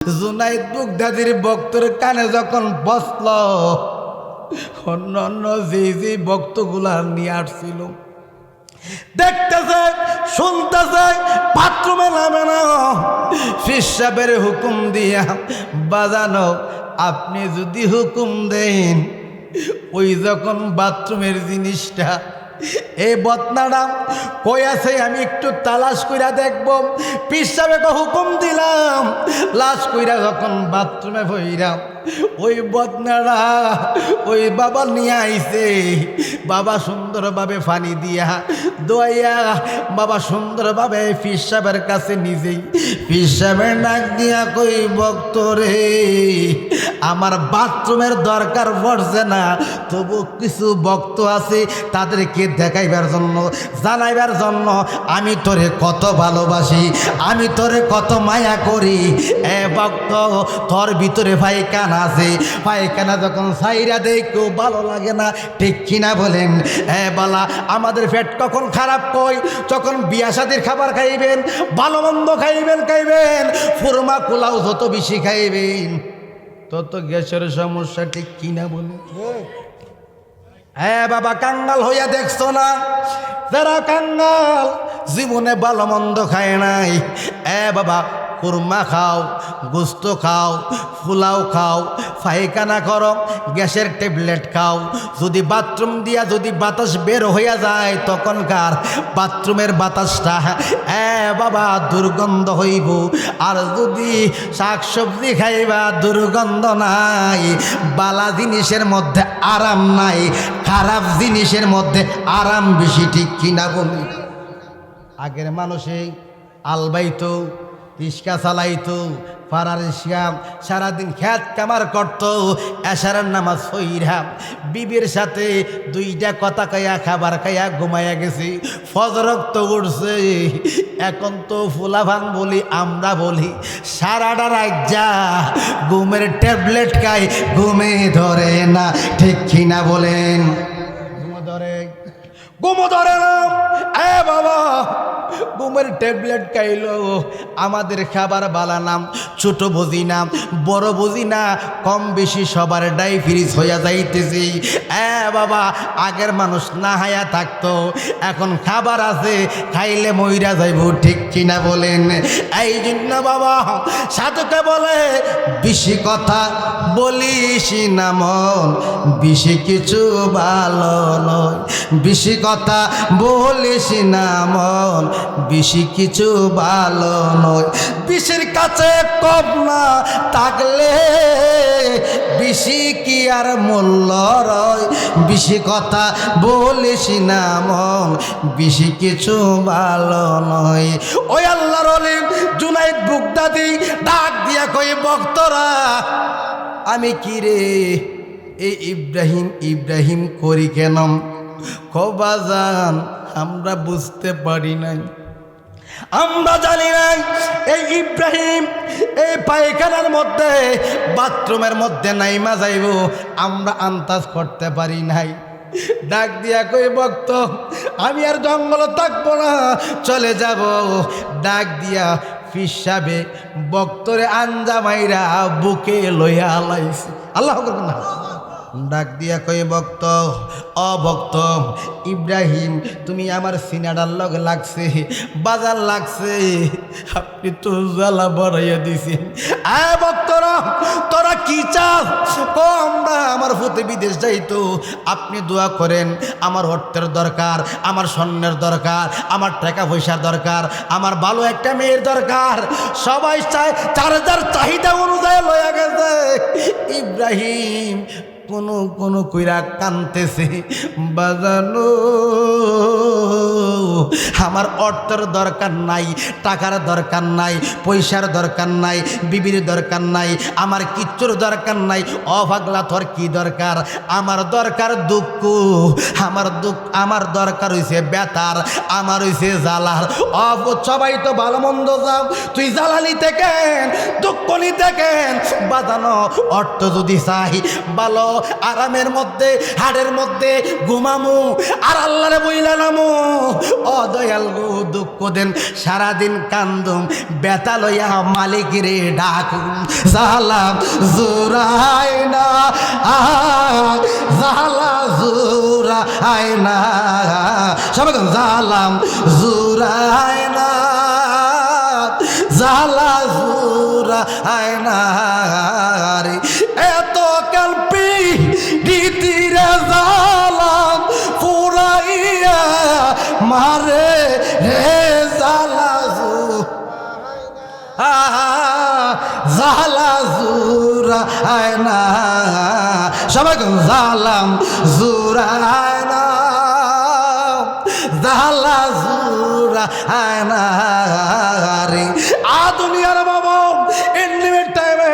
জুনাইদ বুগদাদির বক্তর কানে যখন বসল, অন্য অন্য যে বক্তগুলা নিয়ে আসছিল দেখতেছে শুনতেছে, বাথরুমে নামে না। ফিসাবের হুকুম দিয়া বাজানো, আপনি যদি হুকুম দেন ওই যখন বাথরুমের জিনিসটা এই বদনাটা কই আছে আমি একটু তালাশ কইরা দেখব। পিসাবেকে হুকুম দিলাম, লাশ কইরা যখন বাথরুমে ভইরাম ওই বদনাটা ওই বাবা নিয়ে আইছে। বাবা সুন্দরভাবে পানি দিয়া দোয়াইয়া বাবা সুন্দরভাবে পিসাবের কাছে নিজেই পিসাবের নাক দিয়া কই, ভক্তরে আমার বাথরুমের দরকার পড়ছে না, তবু কিছু ভক্ত আছে তাদেরকে দেখাইবার জন্য জানাইবার জন্য আমি তোরে কত ভালোবাসি, আমি তোরে কত মায়া করি। ভক্ত তোর ভিতরে পায়খানা আছে, পায়খানা যখন সাইরা দেয় কেউ ভালো লাগে না, ঠিক কিনা বলেন? বালা আমাদের পেট কখন খারাপ কই, যখন বিয়া শাদির খাবার খাইবেন, ভালো মন্দ খাইবেন ফুরমা পোলাও যত বেশি খাইবেন তত গ্যাসের সমস্যা, ঠিক কিনা বলে? হ্যাঁ বাবা, কাঙ্গাল হইয়া দেখছো না? যারা কাঙ্গাল জীবনে ভালো মন্দ খায় নাই, বাবা কুরমা খাও, গোস্ত খাও, পোলাও খাও, পায়খানা করো, গ্যাসের ট্যাবলেট খাও, যদি বাথরুম দিয়া যদি বাতাস বের হইয়া যায় তখনকার বাথরুমের বাতাসটা বাবা দুর্গন্ধ হইব। আর যদি শাকসবজি খাইবা দুর্গন্ধ নাই, বালা জিনিসের মধ্যে আরাম নাই, খারাপ জিনিসের মধ্যে আরাম বেশি, ঠিক কিনা বলি? আগের মানুষে আলবাইতো, রিস্কা চালাইতো, পাড়ার রিস্কা, সারাদিন খেত কামার করত, এশারের নামাজ হইরা বিবির সাথে দুইটা কথা খাইয়া খাবার খাইয়া ঘুমাইয়া গেছি, ফজরক তো উঠছে। এখন তো ফুলাভান বলি, আমরা বলি সারাটা রাজ্যা ঘুমের ট্যাবলেট খাই, ঘুমে ধরে না, ঠিক কিনা বলেন? ঘুমো ধরে না বাবা, ঘুমের ট্যাবলেট খাইলো আমাদের খাবার বালা নাম, ছোট বুঝি না বড় বুঝি না, কম বেশি সবার ডায়াবেটিস হইয়া যাইতেছি। বাবা আগের মানুষ না হায়া থাকতো, এখন খাবার আছে খাইলে মইরা যাইব, ঠিক কিনা বলেন? এই জন্য বাবা সাধুকে বলে বেশি কথা বলিস না মন, বেশি কিছু ভালো নয়, বেশি কথা বলিস না মন, বেশি কিছু ভালো নয়। বিষের কাছে কম না থাকলে বেশি কি আর মূল্য রয়, বেশি কথা বলিস না মন, বেশি কিছু ভালো নয়। ওই আল্লাহর ওলি জুনাইদ বুগদাদি ডাক দিয়া কই, ভক্তরা আমি কি রে এই ইব্রাহিম ইব্রাহিম করি কেন? খোবাজান আমরা বুঝতে পারি নাই, আমরা জানি নাই এই ইব্রাহিম এই পায়খানার মধ্যে বাথরুমের মধ্যে নাইমা যাইব, আমরা আন্দাজ করতে পারি নাই। ডাক দিয়া কই, ভক্ত আমি আর জঙ্গল থাকবো না, চলে যাব। ডাক দিয়া ফিসাবে ভক্তরে আঞ্জা মাইরা বুকে লইয়া আলাইছে। আল্লাহ না ডাক দিয়া কই, ভক্ত অভক্ত ইব্রাহিম তুমি আমার সিনাডার লগ লাগছে, বাজার লাগছে, আপনি তো জ্বালা বাড়াইয়া দিছেন। ভক্তরা তোরা কি চাস? আমরা আমার ফুতে বিদেশ যাইতো, আপনি দোয়া করেন, আমার অর্থের দরকার, আমার স্বর্ণের দরকার, আমার টাকা পয়সার দরকার, আমার ভালো একটা মেয়ের দরকার। সবাই চায়, যার যার চাহিদা অনুযায়ী লয়া গেছে। ইব্রাহিম কোনো কইরা কানতেছে, বাজানো আমার অর্থের দরকার নাই, টাকার দরকার নাই, পয়সার দরকার নাই, বিবির দরকার নাই, আমার কিচ্ছুর দরকার নাই। অভাগলা তোর কি দরকার? আমার দরকার দুঃখ, আমার দরকার হইছে বেতার, আমার হইছে জ্বালার। সবাই তো ভালো মন্দ যাও, তুই জ্বালানি দেখেন, দুঃখ নিতে কেন? বাজানো অর্থ যদি চাই, ভালো আরামের মধ্যে হাড়ের মধ্যে ঘুমামু আর আল্লাহরে বইলা নামু। ও দয়াল গো দুঃখ দেন সারাদিন কান্দুম বেতা লইয়া মালিক রে ডাকুম। জালাম জুরাই না জালা জুরাই না সবাই জালাম জুরাই না জালা জুরাই না রে এত কালপি গীতিরে জালাম পুরাইয়া মারে রে জালা জালা জুরাই না সবাই জালাম জুরাই না জালা জুরাই না রে আ দুনিয়ার বাবা এন্ডিমের টাইমে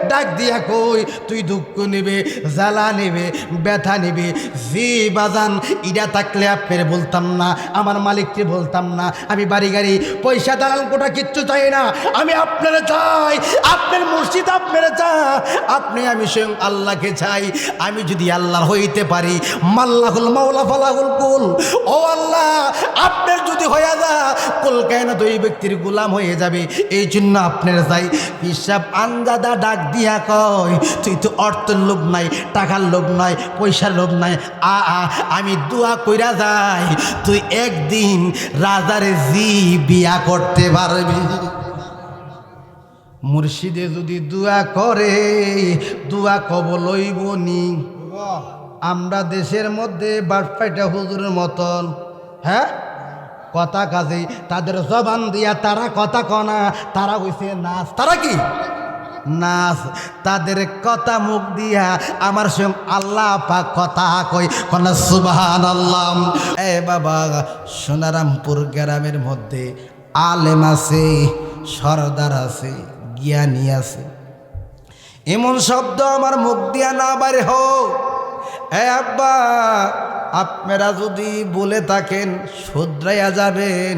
ডাক দিয়া কই তুই দুঃখ নেবে জ্বালা নেবে ব্যথা নেবে জি বাজান ইটা থাকলে আপনার বলতাম না আমার মালিককে বলতাম না আমি বাড়ি গাড়ি পয়সা দালাল কোটা কিচ্ছু চাই না আমি আপনারা চাই আপনার মুর্শিদ আপনারা চাই আপনি আমি স্বয়ং আল্লাহকে চাই আমি যদি আল্লাহর হইতে পারি মাল্লাহুল মাওলা ফালাহুল কুল ও আল্লাহ আপনার যদি হয়ে যা কুল কায়নাত ওই ব্যক্তির গোলাম হয়ে যাবে এই জন্য আপনার চাই হিসাব আঞ্জাদা ডাক দিয়া কয় তুই তো অর্থের লোভ নাই টাকার লোভ নাই পয়সার লোভ নাই আমি দোয়া কইরা যাই তুই একদিন রাজারে জি বিয়া করতে পারবি। মুর্শিদে যদি দোয়া করে দোয়া কবল হইবনি। আমরা দেশের মধ্যে বাটপাইটা হুজুরের মতন হ্যাঁ কথা কাজে তাদের জবান দিয়া তারা কথা কনা তারা হইছে নাচ তারা কি নাচ তাদের কথা মুখ দিয়া আমার সঙ্গে আল্লাহ পাক কথা কই কোন সুবহানাল্লাহ। এ বাবা সোনারামপুর গ্রামের মধ্যে আলেম আছে সরদার আছে জ্ঞানী আছে এমন শব্দ আমার মুখ দিয়া না বাইরে হোক। এ আব্বা আপনারা যদি বলে থাকেন শুধরাইয়া যাবেন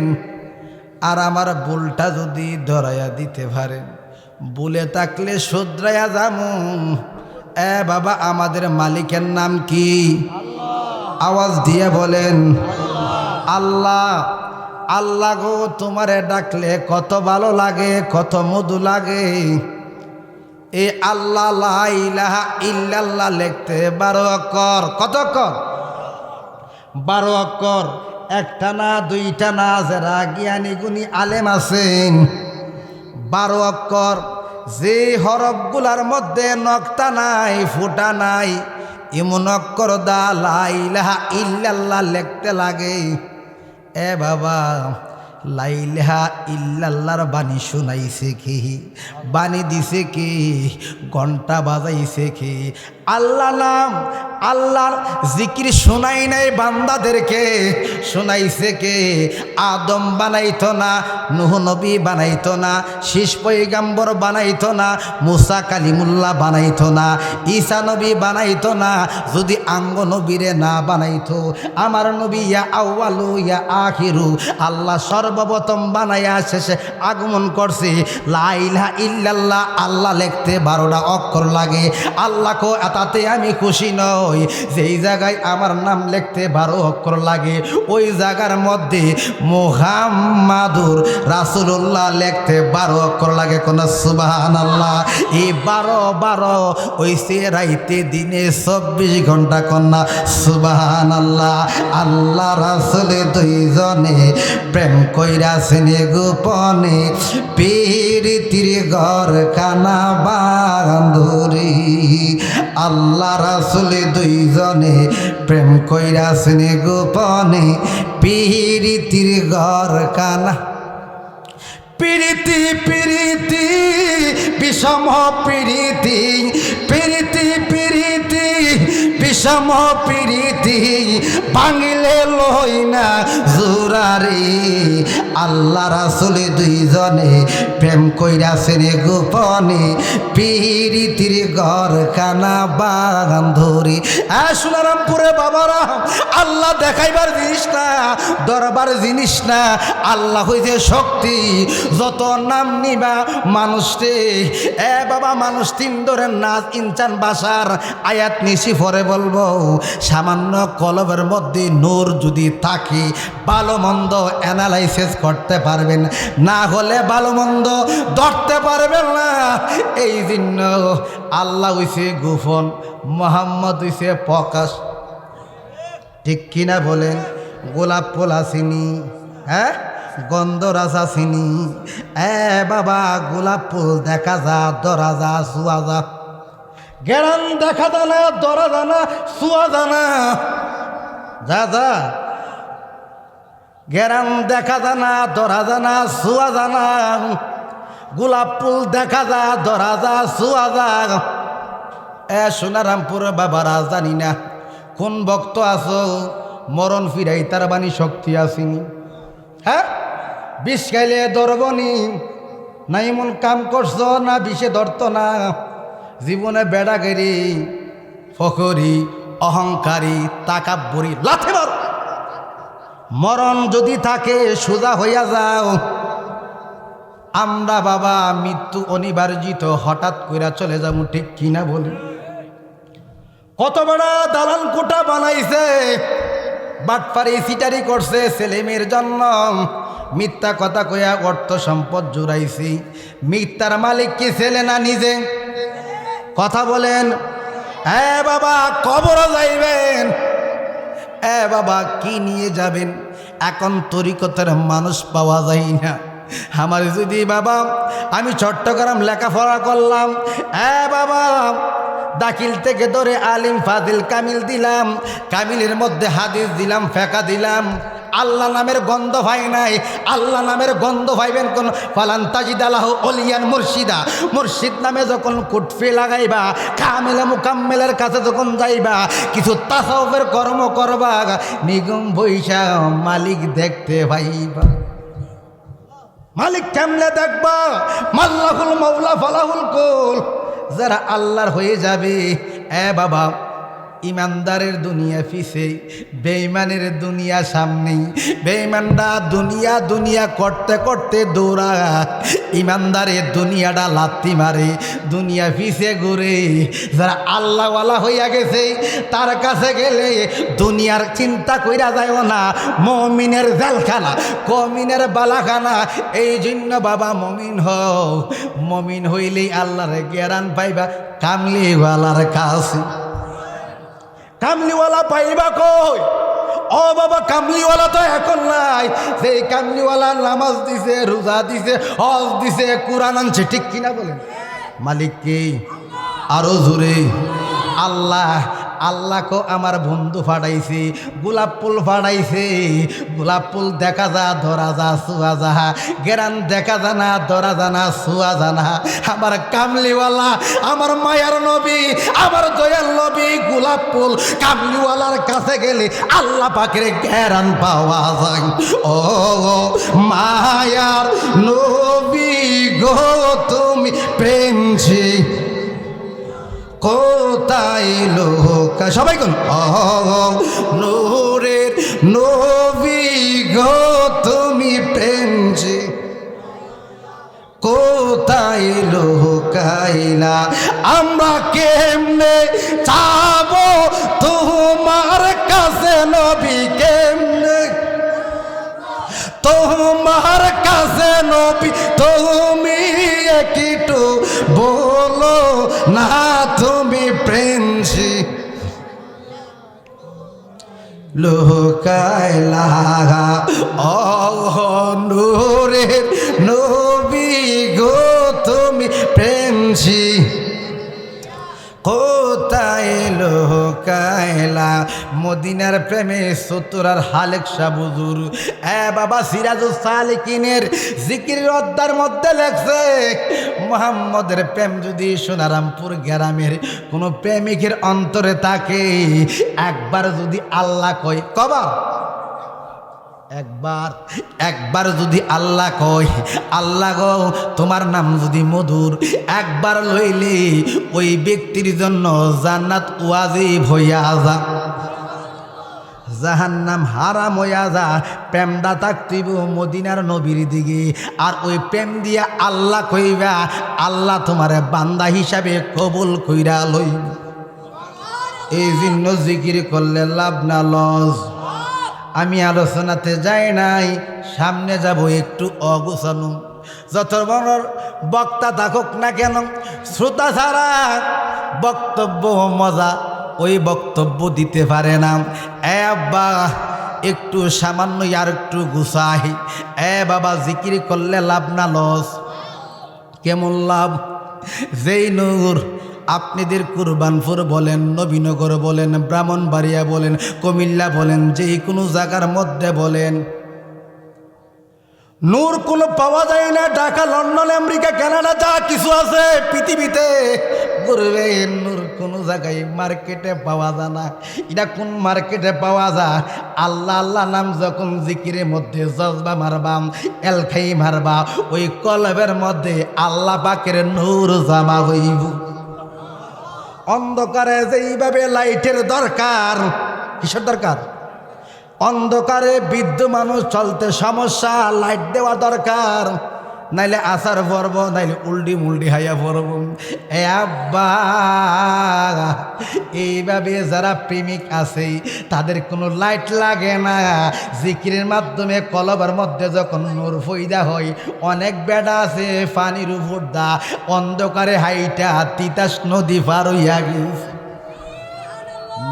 আর আমার ভুলটা যদি ধরাইয়া দিতে পারেন বলে থাকলে শুধরাইয়া যামু। এ বাবা আমাদের মালিকের নাম কি? আওয়াজ দিয়ে বলেন আল্লাহ। আল্লাহ গো তোমারে ডাকলে কত ভালো লাগে কত মধু লাগে। এই আল্লাহ লা ইলাহা ইল্লাল্লাহ লিখতে 12 অক্ষর। কত অক্ষর? 12 অক্ষর। একটা না দুইটা না যারা জ্ঞানী গুণী আলেম আছেন 12 অক্ষর। যে হরফগুলার মধ্যে নক্তা নাই ফুটা নাই এমন অক্ষর দা লা ইলাহা ইল্লাল্লাহ লিখতে লাগে। এ বাবা লা ইলাহা ইল্লাল্লাহর বাণী শুনাইছে কি? বাণী দিছে কি? ঘন্টা বাজাইছে কি? আল্লাহ নাম আল্লাহর জিকির শোনাই নাই বান্দাদেরকে শোনাইছে কে? আদম বানাইতো না, নূহ নবী বানাইতো না, শীষ পয়গাম্বর বানাইতো না, মুসা কালিমুল্লাহ বানাইতো না, ঈসা নবী বানাইতো না। যদি আঙ্গ নবীরে না বানাইতো আমার নবী ইয়া আউয়ালু ইয়া আখিরু আল্লাহ সর্বপ্রথম বানাইয়া শেষে আগমন করছে। লা ইলাহা ইল্লাল্লাহ আল্লাহ লিখতে 12টা অক্ষর লাগে। আল্লাহ কো তাতে আমি খুশি নই যেই জায়গায় আমার নাম লিখতে 12 অক্ষর লাগে ওই জায়গার মধ্যে মুহাম্মাদুর রাসূলুল্লাহ লিখতে 12 অক্ষর লাগে। কোন সুবহানাল্লাহ। এই 12 ওইসে রাইতে দিনে 24 ঘন্টা কন্যা সুবহানাল্লাহ। আল্লাহ রাসূল দুইজনে প্রেম কইরাছেন গোপনে পীরিতির ঘর কানা বান্ধুরি। আল্লাহ রাসূল দুইজনে প্রেম কইরাছেন গোপনে পীরিতির ঘর কানা। প্রীতি প্রীতি বিষম প্রীতি প্রীতি প্রীতি বিষম প্রীতি ভাঙিলে লই না জোরারে আল্লাহ রাসূল দুইজনে প্রেম কইরাছেন গোপনে পীরিতির ঘর কানা বান্ধরি সোনারামপুরে বাবারা আল্লাহ দেখাইবার জিনিস না দরবার জিনিস না আল্লাহ হইছে শক্তি যত নাম নিবা মানুষে বাবা মানুষ তিন ধরেন নাচ ইনসান বাসার আয়াত নিশি পরে বলবো সামান্য কলবের মধ্যে নূর যদি থাকে ভালো মন্দ অ্যানালাইসিস করতে পারবেন না হলে ভালো মন্দ ধরতে পারবেন না এই জন্য আল্লাহ হইছে গোপন মোহাম্মদ হইছে প্রকাশ ঠিক কিনা বলেন গোলাপ ফুল আসিনি হ্যাঁ গন্ধরাজ আসিনি বাবা গোলাপ ফুল দেখা যা ধরা যা ছুয়া যা গেরান দেখা জানা ধরা জানা ছুয়া জানা যা যা গেরান দেখা জানা ধরা জানা ছুয়া জানা গোলাপ ফুল দেখা যা ধরা যা ছুয়া যা সোনারামপুর বাবারা জানি না কোন ভক্ত আছো মরণ ফিরাই তার বাণী শক্তি আসিনি হ্যাঁ বিষ খাইলে ধরবনি না এমন কাম করছো না বিষে ধরত না জীবনে বেড়াগেরি ফকরি অহংকারী তাকাব্বরি লাথি মার মরণ যদি থাকে সোজা হইয়া যাও আমরা বাবা মৃত্যু অনিবার্জিত হঠাৎ কইরা চলে যাবো ঠিক কিনা বলি কত বড় দালান কোটা বানাইছে বাটপারি সিটারি করছে ছেলে মেয়ের জন্য মিথ্যা কথা কইয়া অর্থ সম্পদ জুড়াইছি মিথ্যার মালিক কি ছেলে না নিজে কথা বলেন বাবা কবর যাইবেন বাবা কি নিয়ে যাবেন এখন তরিকতের মানুষ পাওয়া যায় না আমার যদি বাবা আমি চট্টগ্রাম লেখাপড়া করলাম বাবা দাখিল থেকে ধরে আলিম ফাজিল কামিল দিলাম কামিলের মধ্যে হাদিস দিলাম ফেকা দিলাম আল্লাহ নামের গন্ধ ভাই নাই আল্লাহ নামের গন্ধ ভাইবেন কোন ফালান তাজিদ আলাহ অলিয়ান মুর্শিদা মুর্শিদ নামে যখন কুটফি লাগাইবা কামিলে মুকাম্মেলের কাছে যখন যাইবা কিছু তাসাউফের কর্ম করবা নিগম বৈশা মালিক দেখতে ভাইবা মালিক কেমনে দেখবা মাল্লাহুল মাওলা ফালাহুল কুল যারা আল্লাহর হয়ে যাবে বাবা ইমানদারের দুনিয়া পিছে বেঈমানের দুনিয়া সামনেই বেঈমানরা দুনিয়া দুনিয়া করতে করতে দৌড়া ইমানদারের দুনিয়াটা লাত্তি মারে দুনিয়া পিছে ঘুরে যারা আল্লাহওয়ালা হইয়া গেছে তার কাছে গেলে দুনিয়ার চিন্তা কইরা যায়ও না মুমিনের জেলখানা কমিনের বালাখানা এই জন্য বাবা মুমিন হও মুমিন হইলেই আল্লাহর জ্ঞান পাইবা কামলিওয়ালার কাছে কামলিওয়ালা পাইবা কই ও বাবা কামলিওয়ালা তো এখন নাই সেই কামলিওয়ালা নামাজ দিছে রোজা দিছে হজ দিছে কোরআন আনছে ঠিক কিনা বলেন মালিক কে আরো জোরে আল্লাহ আল্লাহকে আমার বন্ধু ফাটাইছে গোলাপ ফুল ফাটাইছে গোলাপ ফুল দেখা যা ধরা যা ছুয়া যা গেরান দেখা জানা ধরা জানা ছুয়া জানা আমার কামলিওয়ালা আমার মায়ার নবী আমার দয়াল নবী গোলাপ ফুল কামলিওয়ালার কাছে গেলে আল্লাহ পাকের গেরান পাওয়া যায় ও মায়ার নবী গো তুমি প্রেমছি কোথায় লোক সবাই কোন নূরের নবী গো তুমি প্রেমছি কোথায় লোকাইলা আমরা কেমনে যাব তোমার কাছে নবী কেমনে তোমার কাছে নবী তুমি একটু বলো না তুমি প্রেমছি লোকাইলা নূরের নবী গো তুমি প্রেমছি কোথায় লোকাইলা লাইলা মদিনার প্রেমে সত্তরার হালেক শাহ হুজুর বাবা সিরাজুস সালিকিনের জিকিরের অধ্যায়ের মধ্যে লেখছে মুহাম্মদের প্রেম যদি সোনারামপুর গ্রামের কোনো প্রেমিকের অন্তরে থাকে একবার যদি আল্লাহ কয় কবার একবার যদি আল্লাহ কয় আল্লাহ গো তোমার নাম যদি মধুর একবার লইলে ওই ব্যক্তির জন্য জান্নাত ওয়াজিব হইয়া যা জাহান্নাম হারাম হইয়া যা প্রেমটা থাকতিব মদিনার নবীর দিকে আর ওই প্রেম দিয়া আল্লাহ কইবা আল্লাহ তোমার বান্দা হিসাবে কবুল কইরা লই এই জন্য জিকির করলে লাভ না লস আমি আলোচনাতে যাই নাই সামনে যাব একটু অগোছানো যত বড় বক্তা থাকুক না কেন শ্রোতা ছাড়া বক্তব্য মজা ওই বক্তব্য দিতে পারে না আব্বা একটু সামান্য আর একটু গুছাই বাবা জিকির করলে লাভ না লস কেমন লাভ যেই নূর আপনাদের কুরবানপুর বলেন নবীনগর বলেন ব্রাহ্মণবাড়িয়া বলেন কুমিল্লা বলেন যে কোনো জায়গার মধ্যে বলেন নূর কোনো পাওয়া যায় না ঢাকা লন্ডন আমেরিকা কানাডা যা কিছু আছে পৃথিবীতে ঘুরবে নূর কোনো জায়গায় মার্কেটে পাওয়া যায় না এটা কোন মার্কেটে পাওয়া যায় আল্লাহ আল্লাহ নাম যখন জিকিরের মধ্যে জজবা মারবা এলখাই মারবা ওই কলবের মধ্যে আল্লাহ পাকের নূর জামা হইব অন্ধকারে যেইভাবে লাইটের দরকার কিসের দরকার অন্ধকারে বৃদ্ধ মানুষ চলতে সমস্যা লাইট দেওয়া দরকার নাইলে আসার পর্ব নাইলে উল্টি মুল্টি হাইয়া পড়ব আব্বা এইভাবে যারা প্রেমিক আছে তাদের কোনো লাইট লাগে না জিকিরের মাধ্যমে কলবের মধ্যে যখন নূর ফইদা হয় অনেক বেড়া আছে পানির উপর দা অন্ধকারে হাইটা তিতাস নদী পার হইয়া গেছে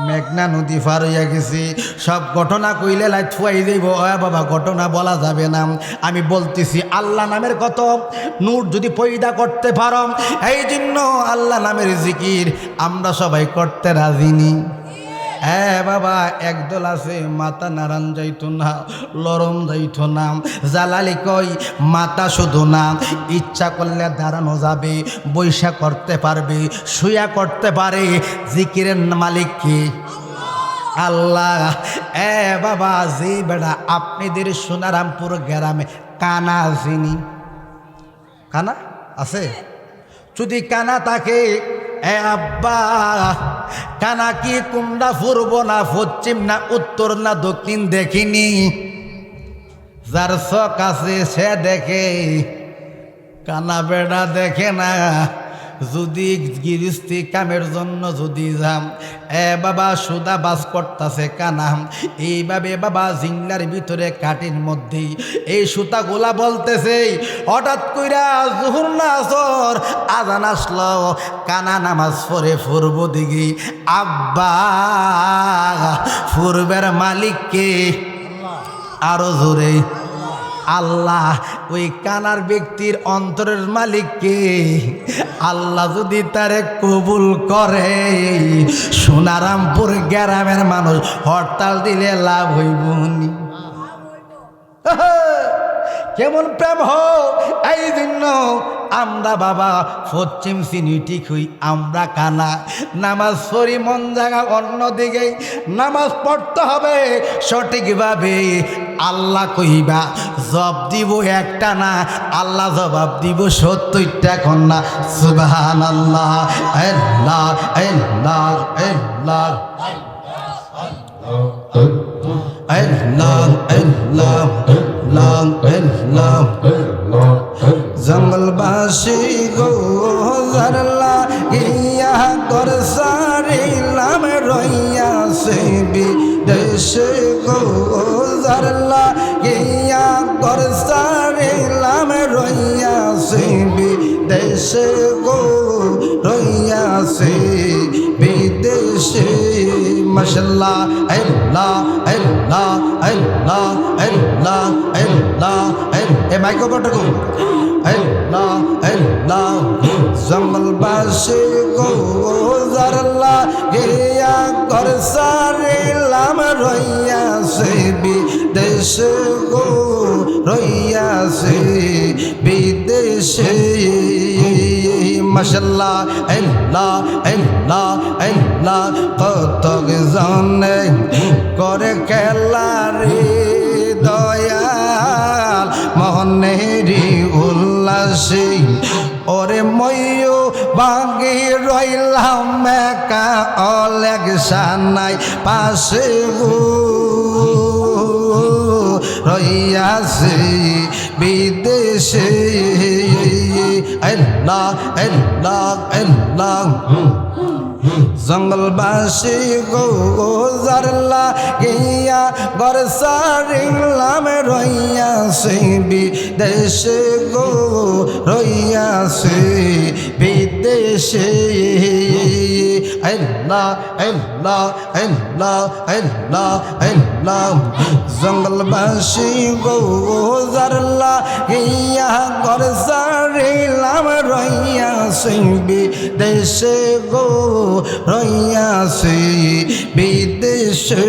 মেঘনা নদী পার হইয়া গেছি সব ঘটনা কইলে লাইট ফুয়াই যাইব বাবা ঘটনা বলা যাবে না আমি বলতেছি আল্লাহ নামের কত নূর যদি পয়দা করতে পারো এই জন্য আল্লাহ নামের জিকির আমরা সবাই করতে রাজি নি বাবা একদল আছে মাথা নারান যাইতো না লরম যাইতো না জালালি কই মাথা শুধু না ইচ্ছা করলে দাঁড়ানো যাবে বৈশা করতে পারবে শুয়া করতে পারে জিকিরের মালিক কি আল্লাহ বাবা জি বেড়া আপনাদের সোনারামপুর গ্রামে কানা চিনি কানা আছে যদি কানা থাকে আব্বা কানা কি কুন্ডা পূর্ব না পশ্চিম না উত্তর না দক্ষিণ দেখিনি যার চোখ আছে সে দেখে কানা বেড়া দেখে না যদি গৃহস্থী কামের জন্য যদি যাম বাবা সুদা বাস করতেছে কানাম এইভাবে বাবা জিংলার ভিতরে কাটির মধ্যেই এই সুতাগুলা বলতেছে হঠাৎ কইরা জোহর না আসর আজান আসলো কানা নামাজ পড়ে পূর্ব দিকে আব্বা পূর্বের মালিককে আরো জোরে আল্লাহ ওই কানার ব্যক্তির অন্তরের মালিককে আল্লাহ যদি তারে কবুল করে সোনারামপুর গ্রামের মানুষ হরতাল দিলে লাভ হইব নি কেমন প্রেম হোক এই জন্য আমরা বাবা পশ্চিম চিনি ঠিক হই আমরা কানা নামাজ পড়ি মন জায়গা অন্যদিকে নামাজ পড়তে হবে সঠিকভাবে আল্লাহ কইবা জবাব দিব একটা না আল্লাহ জবাব দিব ৭০টা কন্যা সুবহানাল্লাহ আল্লাহ আল্লাহ আল্লাহ জঙ্গলবাসী গোজারলা ইয়া কর সারিলাম রইয়া সে বিদেশে গোজারলা ইয়া কর সারিলাম রইয়া সে বিদেশে গো রইয়া সে বিদেশে মাশাআল্লাহ আল্লাহ আল্লাহ আল্লাহ আল্লাহ আল্লাহ এ মাইকো বটকু আল্লাহ আল্লাহ জঙ্গলবাসী গো জারলা গিয়া ঘর সারিলাম রইয়াছে বিদেশে গো রইয়াছে বিদেশে মাশাআল্লাহ আল্লাহ আল্লাহ আল্লাহ কত জনে করে খেলা রে দয়াল মনেরি উল্লাসে ওরে ময়ূ বাগি রইলাম একা অলেগ সানাই পাশে গো রইয়াছে বিদেশে আল্লাহ আল্লাহ আল্লাহ জঙ্গলবাসী গো জারলা গিয়া ঘর সারিলাম রইয়াছে বিদেশে গো রইয়াছে বিদেশে আল্লাহ আল্লাহ আল্লাহ আল্লাহ আল্লাহ জঙ্গলবাসী গো জারলা গিয়া ঘর সারিলাম রইয়াছে বিদেশে গো রইয়াছে বিদেশে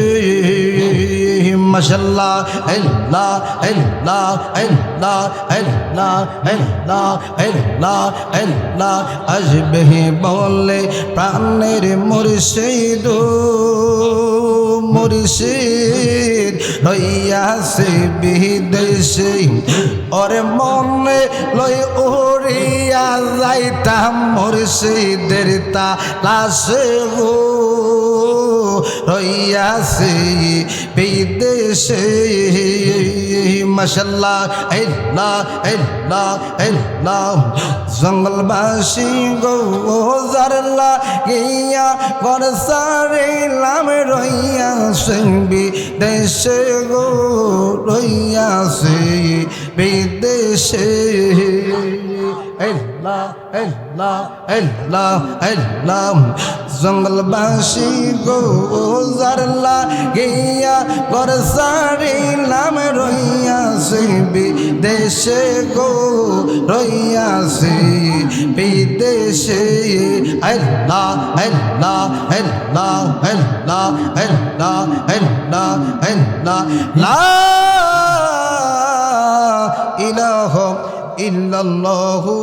মাশাআল্লাহ আল্লাহ আল্লাহ আল্লাহ আল্লাহ আল্লাহ আল্লাহ আল্লাহ আসবে বলে প্রাণের মুর্শিদ মুর্শিদ রইয়াছে বিদেশে ওরে মনে লই উড়িয়া যাইতাম মুর্শিদের তালাশে গো রইয়াছে বিদেশে মাশাআল্লাহ আল্লাহ আল্লাহ আল্লাহ জঙ্গলবাসী গো জারলা গিয়া ঘর সারিলাম রইয়াছে বিদেশে গো রইয়াছে বিদেশে আল্লাহ আল্লাহ আল্লাহ আল্লাহ জঙ্গলবাসী গো জারলা গিয়া ঘর সারিলাম রইয়াছে বিদেশে গো রইয়াছে বিদেশে আল্লাহ আল্লাহ আল্লাহ আল্লাহ আল্লাহ আল্লাহ আল্লাহ লা ইলাহা ইল্লাল্লাহু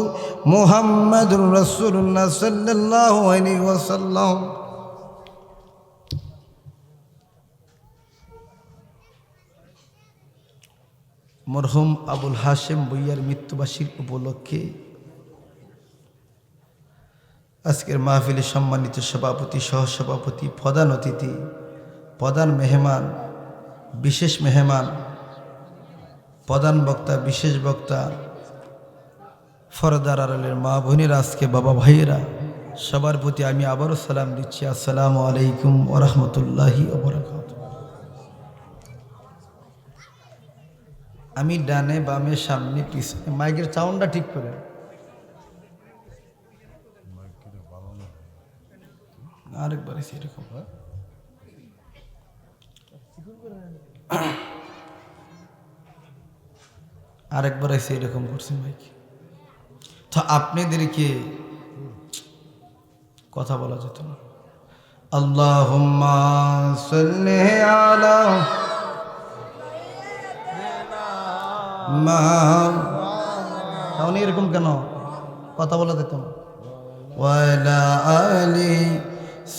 মুহাম্মাদুর রাসূলুল্লাহ সাল্লাল্লাহু আলাইহি ওয়াসাল্লাম। মরহুম আবুল হাশেম ভূঁইয়ার মৃত্যুবার্ষিকী উপলক্ষে আজকের মাহফিলে সম্মানিত সভাপতি, সহসভাপতি, প্রধান অতিথি, প্রধান মেহমান, বিশেষ মেহমান, প্রধান বক্তা, বিশেষ বক্তা, ফরদার আড়ালের মা বোনেরা, আজকে বাবা ভাইয়েরা, সবার প্রতি আমি আবারও সালাম দিচ্ছি। আসসালামু আলাইকুম ওয়া রাহমাতুল্লাহি ওয়া বারাকাতুহু। আমি ডানে বামে সামনে পিছনে, মাইকের সাউন্ডটা ঠিক করে, আরেকবার এরকম আরেকবার এসে এরকম করছেন মাইক। তো আপনাদেরকে কথা বলা যেত না। আল্লাহুম্মা সাল্লি আলা তাহলে এরকম কেন কথা বলা যেত না? ওয়ালা আলি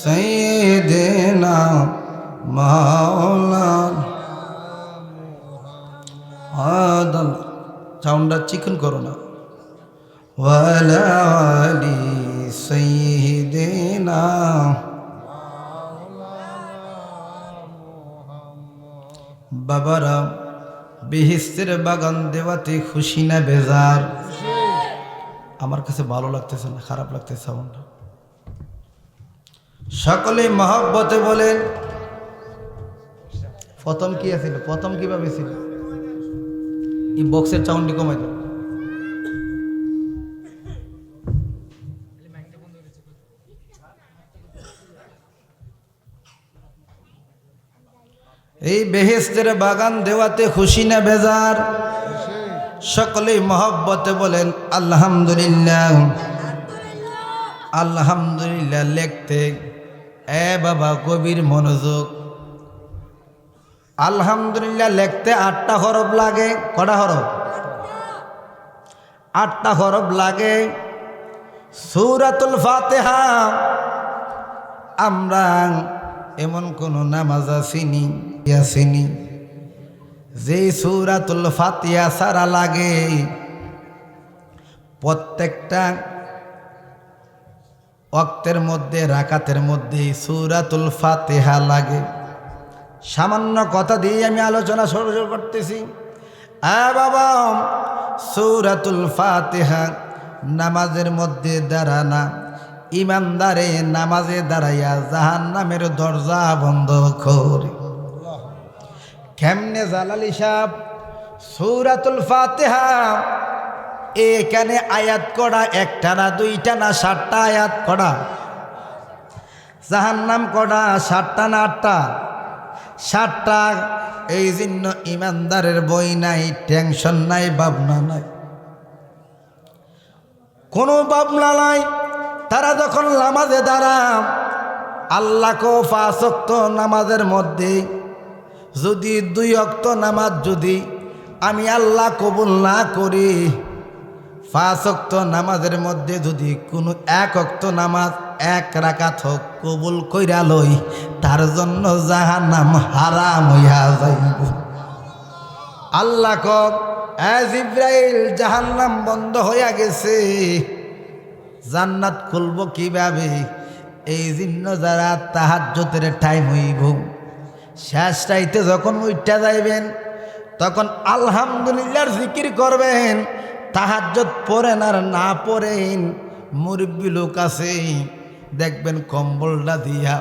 সাইয়্যিদিনা মাওলানা আদম, সাউন্ডটা চিকন করো না। ওয়ালা আলি সাইয়্যিদিনা, বাবারা বেহেশতের বাগান দেওয়াতে খুশি না বেজার? আমার কাছে ভালো লাগতেছে না, খারাপ লাগতেছে সাউন্ডটা। সকলে মহব্বতে বলেন। প্রথম কি আছিল? প্রথম কিভাবে ছিল? এই বক্সের সাউন্ডটি কমাই দাও। এই বেহেশতের বাগান দেওয়াতে খুশি না বেজার? সকলেই মহব্বতে বলেন আলহামদুলিল্লাহ। আলহামদুলিল্লাহ লিখতে বাবা গভীর মনোযোগ। আলহামদুলিল্লাহ লিখতে 8টা হরফ লাগে। কটা হরফ? 8টা হরফ লাগে। সূরাতুল ফাতিহা আমরা এমন কোন নামাজ আসেনি যে সূরাতুল ফাতিহা সারা লাগে। প্রত্যেকটা ওয়াক্তের মধ্যে রাকাতের মধ্যে সূরাতুল ফাতিহা লাগে। সামান্য কথা দিয়ে আমি আলোচনা শুরু করতেছি। বাবা সূরাতুল ফাতিহা নামাজের মধ্যে দাঁড়ানা ইমানদারে নামাজে দাঁড়াইয়া জাহান্নামের দরজা বন্ধ করে। কেমনে জালালি সাহেব? সূরাতুল ফাতিহা এখানে আয়াত করা 1টা না 2টা না 7টা আয়াত করা। জাহান্নাম করা 7টা না 8টা? 7টা। এই জন্য ইমানদারের বই নাই, টেনশন নাই, ভাবনা নাই, কোনো ভাবনা নাই। তারা যখন নামাজে দাঁড়াম আল্লাহকে 5 ওয়াক্ত নামাজের মধ্যে যদি 2 ওয়াক্ত নামাজ যদি আমি আল্লাহ কবুল না করি, 5 ওয়াক্ত নামাজের মধ্যে যদি কোনো 1 ওয়াক্ত নামাজ 1 রাকাত হোক কবুল কইরা লই, তার জন্য জাহান্নাম হারাম হইয়া যাইব। আল্লাহ কক জিবরাইল জাহান্নাম বন্ধ হইয়া গেছে, জান্নাত খুলব কিভাবে? এই জন্য যারা তাহাজ্জুদের টাইম হইব, শেষ রাইতে যখন উঠা যাইবেন তখন আলহামদুলিল্লাহর জিকির করবেন। তাহাজ্জুদ পড়েন আর না পড়েন, মুরব্বী লোক আছে দেখবেন কম্বলটা দিয়া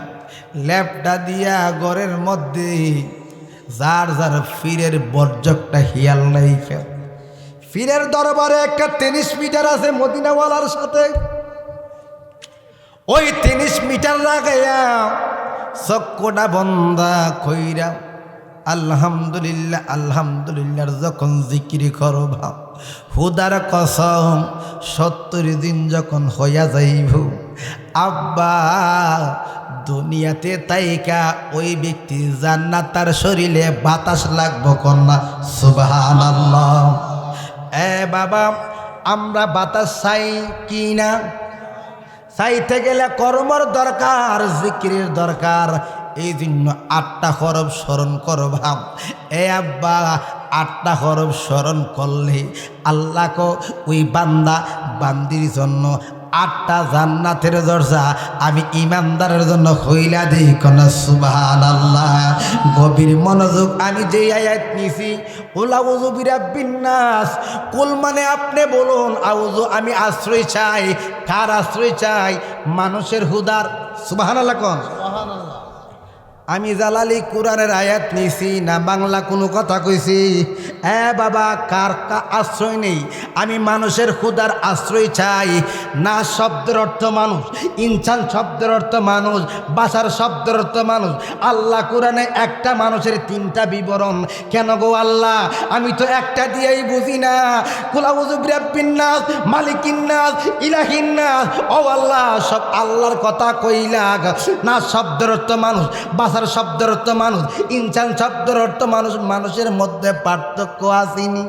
ল্যাপটা দিয়া ঘরের মধ্যে যার যার ফিরের বর্জকটা হিয়াল নাই। ফিরের দরবারে একটা 30 মিটার আছে মদিনাওয়ালার সাথে। ওই 30 মিটার লাগাইয়া চক্ষুটা বন্ধা কইরা আলহামদুলিল্লাহ আলহামদুলিল্লাহর যখন জিকির করবা, হুদার কসম 70 দিন যখন হইয়া যাইব, আব্বা দুনিয়াতে তাইকা ওই ব্যক্তি জান্নাত তার শরীরে বাতাস লাগবো কন্যা। সুবহানাল্লাহ। বাবা আমরা বাতাস চাই কি না? চাইতে গেলে কর্মর দরকার, জিকিরের দরকার। এই জন্য 8টা হরফ স্মরণ করবা। আব্বা 8টা হরফ স্মরণ করলে আল্লাহকে ওই বান্দা বান্দির জন্য 8টা জান্নাতের দরজা আমি ইমানদারের জন্য হইলা দেই কনা। সুবহানাল্লাহ। গভীর মনোযোগ। আমি যে আয়াত নিছি কুল আউযু বিরাব্বিন নাস, কুল মানে আপনি বলুন, আউযু আমি আশ্রয় চাই। কার আশ্রয় চাই? মানুষের হুদার। সুবহানাল্লাহ কোন? সুবহানাল্লাহ। আমি জালালি কোরআনের আয়াত নিছি না বাংলা কোনো কথা কইছি? বাবা কার আশ্রয় নেই? আমি মানুষের খুদার আশ্রয় চাই। না শব্দের অর্থ মানুষ, ইনসান শব্দের অর্থ মানুষ, বাসার শব্দের অর্থ মানুষ। আল্লাহ কোরআনে একটা মানুষের 3টা বিবরণ। কেন গো আল্লাহ? আমি তো একটা দিয়েই বুঝি না। কুল আউযু বিরাব্বিন নাস, মালিকিন নাস, ইলাহিন নাস। ও আল্লাহ, সব আল্লাহর কথা কইলা। না শব্দের অর্থ মানুষ, বাসার শব্দের অর্থ মানুষ, ইনসান শব্দের অর্থ মানুষ। মানুষের মধ্যে পার্থক্য আসেনি?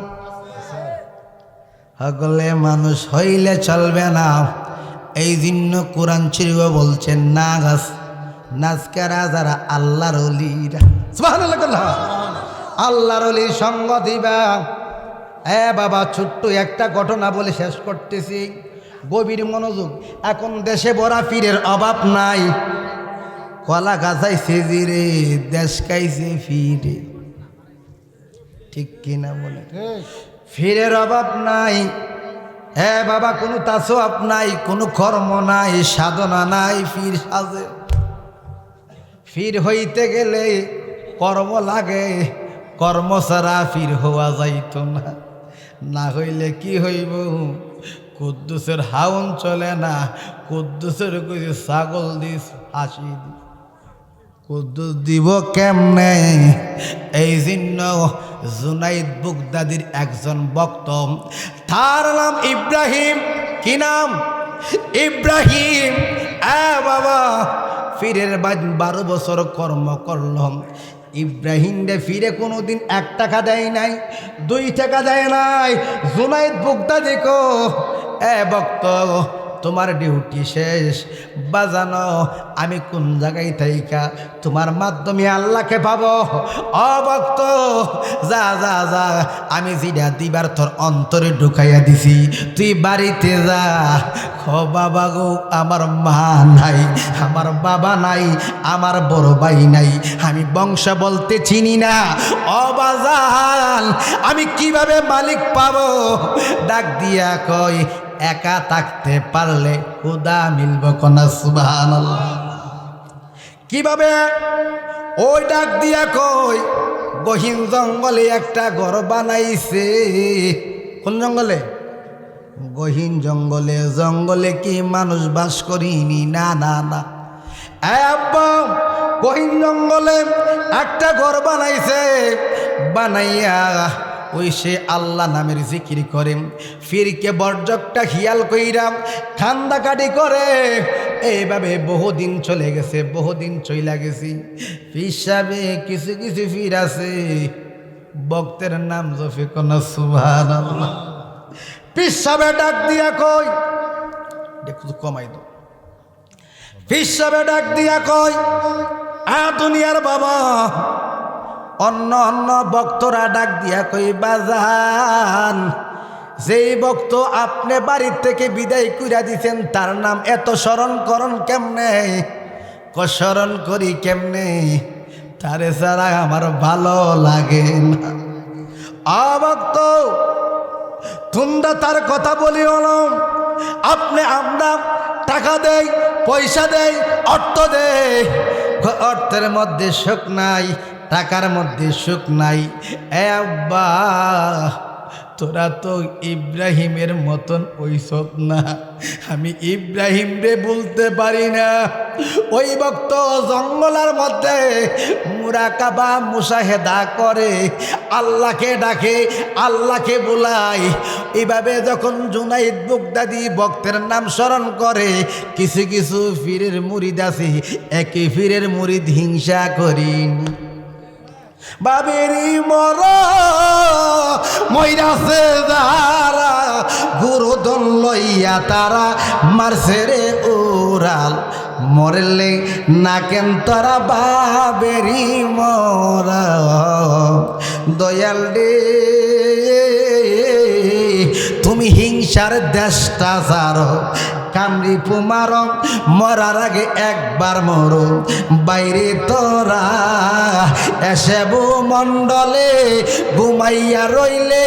হগলে মানুষ হইলে চলবে না। এই জন্য কোরআন শরীফ বলছেন নাজকারা যারা আল্লাহর ওলিরা। সুবহানাল্লাহ। আল্লাহর ওলির সঙ্গ দিবা। বাবা ছোট্ট একটা ঘটনা বলে শেষ করতেছি, গভীর মনোযোগ। এখন দেশে বড়া পীরের অভাব নাই। কলা গাছাইছে জিরে, দেশ খাইছে ফিরে। ঠিক কিনা বলে? ফিরের অভাব নাই। বাবা কোনো তাসওয়াব নাই, কোনো কর্ম নাই, সাধনা নাই। ফির সাজে। ফির হইতে গেলে কর্ম লাগে, কর্ম ছাড়া ফির হওয়া যাইত না। না হইলে কি হইব? কুদ্দুসের হাউন চলে না, কুদ্দুসের কিছু ছাগল দিস হাসি দি, কুদ্দুস দিব কেমনে? এই জন্য জুনাইদ বুগদাদির একজন বক্ত, তার নাম ইব্রাহিম। কি নাম? ইব্রাহিম বাবা ফিরের 12 বছর কর্ম করলাম। ইব্রাহিম রে ফিরে কোনোদিন 1 টাকা দেয় নাই, 2 টাকা দেয় নাই। জুনাইদ বুগদা দেখো ভক্ত তোমার ডিউটি শেষ, বাজানো আমি কোন জায়গায় থাইকা তোমার মাধ্যমে আল্লাহকে পাবো। ভক্ত যা যা যা, আমি জিডা দিবার তোর অন্তরে ঢুকাইয়া দিছি, তুই বাড়িতে যা। বাবা গো আমার মা নাই, আমার বাবা নাই, আমার বড় ভাই নাই, আমি বংশ বলতে চিনি না। বাজান আমি কিভাবে মালিক পাবো? ডাক দিয়া কই একা থাকতে পারলে খুদা মিলব কোনা সুবহানাল্লাহ। কিভাবে? ওই ডাক দিয়া কই গহীন জঙ্গলে একটা ঘর বানাইছে। কোন জঙ্গলে? গহীন জঙ্গলে। জঙ্গলে কি মানুষ বাস করিনি? না না না। আব্বা গহীন জঙ্গলে একটা ঘর বানাইছে, বানাইয়া ওই সে আল্লাহ নামের জিকির করে, ফিরকে বর্জকটা হিয়াল কইরা খান্দাকাটি করে। এইভাবে বহুদিন চলে গেছে, বহুদিন চইলা গেছি। হিসাবে কিছু কিছু ফির আছে, বক্তের নাম জফিকুন সুবহানাল্লাহ। পিসাবে ডাক দিয়া কই একটু কমাই দাও। পিসাবে ডাক দিয়া কই দুনিয়ার বাবা। অন্য অন্য ভক্তরা ডাক দিয়া কই বাজান, যেই ভক্ত আপনি বাড়ির থেকে বিদায় কইরা দিছেন তার নাম এত স্মরণ করন কেমনে? স্মরণ করি কেমনে? তারে ছাড়া আমার ভালো লাগে না। ভক্ত তোমরা তার কথা বলিও না। আপনি আমরা টাকা দেই, পয়সা দেই, অর্থ দেই, অর্থের মধ্যে সুখ নাই, টাকার মধ্যে সুখ নাই। আব্বা তোরা তো ইব্রাহিমের মতন ওইসব না। আমি ইব্রাহিম রে বলতে পারি না। ওই ভক্ত জঙ্গলের মধ্যে মুরাকাবা মুশাহেদা করে, আল্লাহকে ডাকে, আল্লাহকে বুলায়। এইভাবে যখন জুনাইদ বুগদাদি ভক্তের নাম স্মরণ করে, কিছু কিছু পীরের মুরিদ আছে, একই পীরের মুরিদ হিংসা করিনি। বাবেরি মর মইরাছে যারা, গুরুদন লইয়া তারা মারছে রে উড়াল। মরলে না কেন তারা বাবেরি মরা। দয়াল রে তুমি হিংসার দেশটা ছাড়ো, কামড়ি পুমার মরার আগে একবার মরো। বাইরে তোরা এসে মণ্ডলে ঘুমাইয়া রইলে,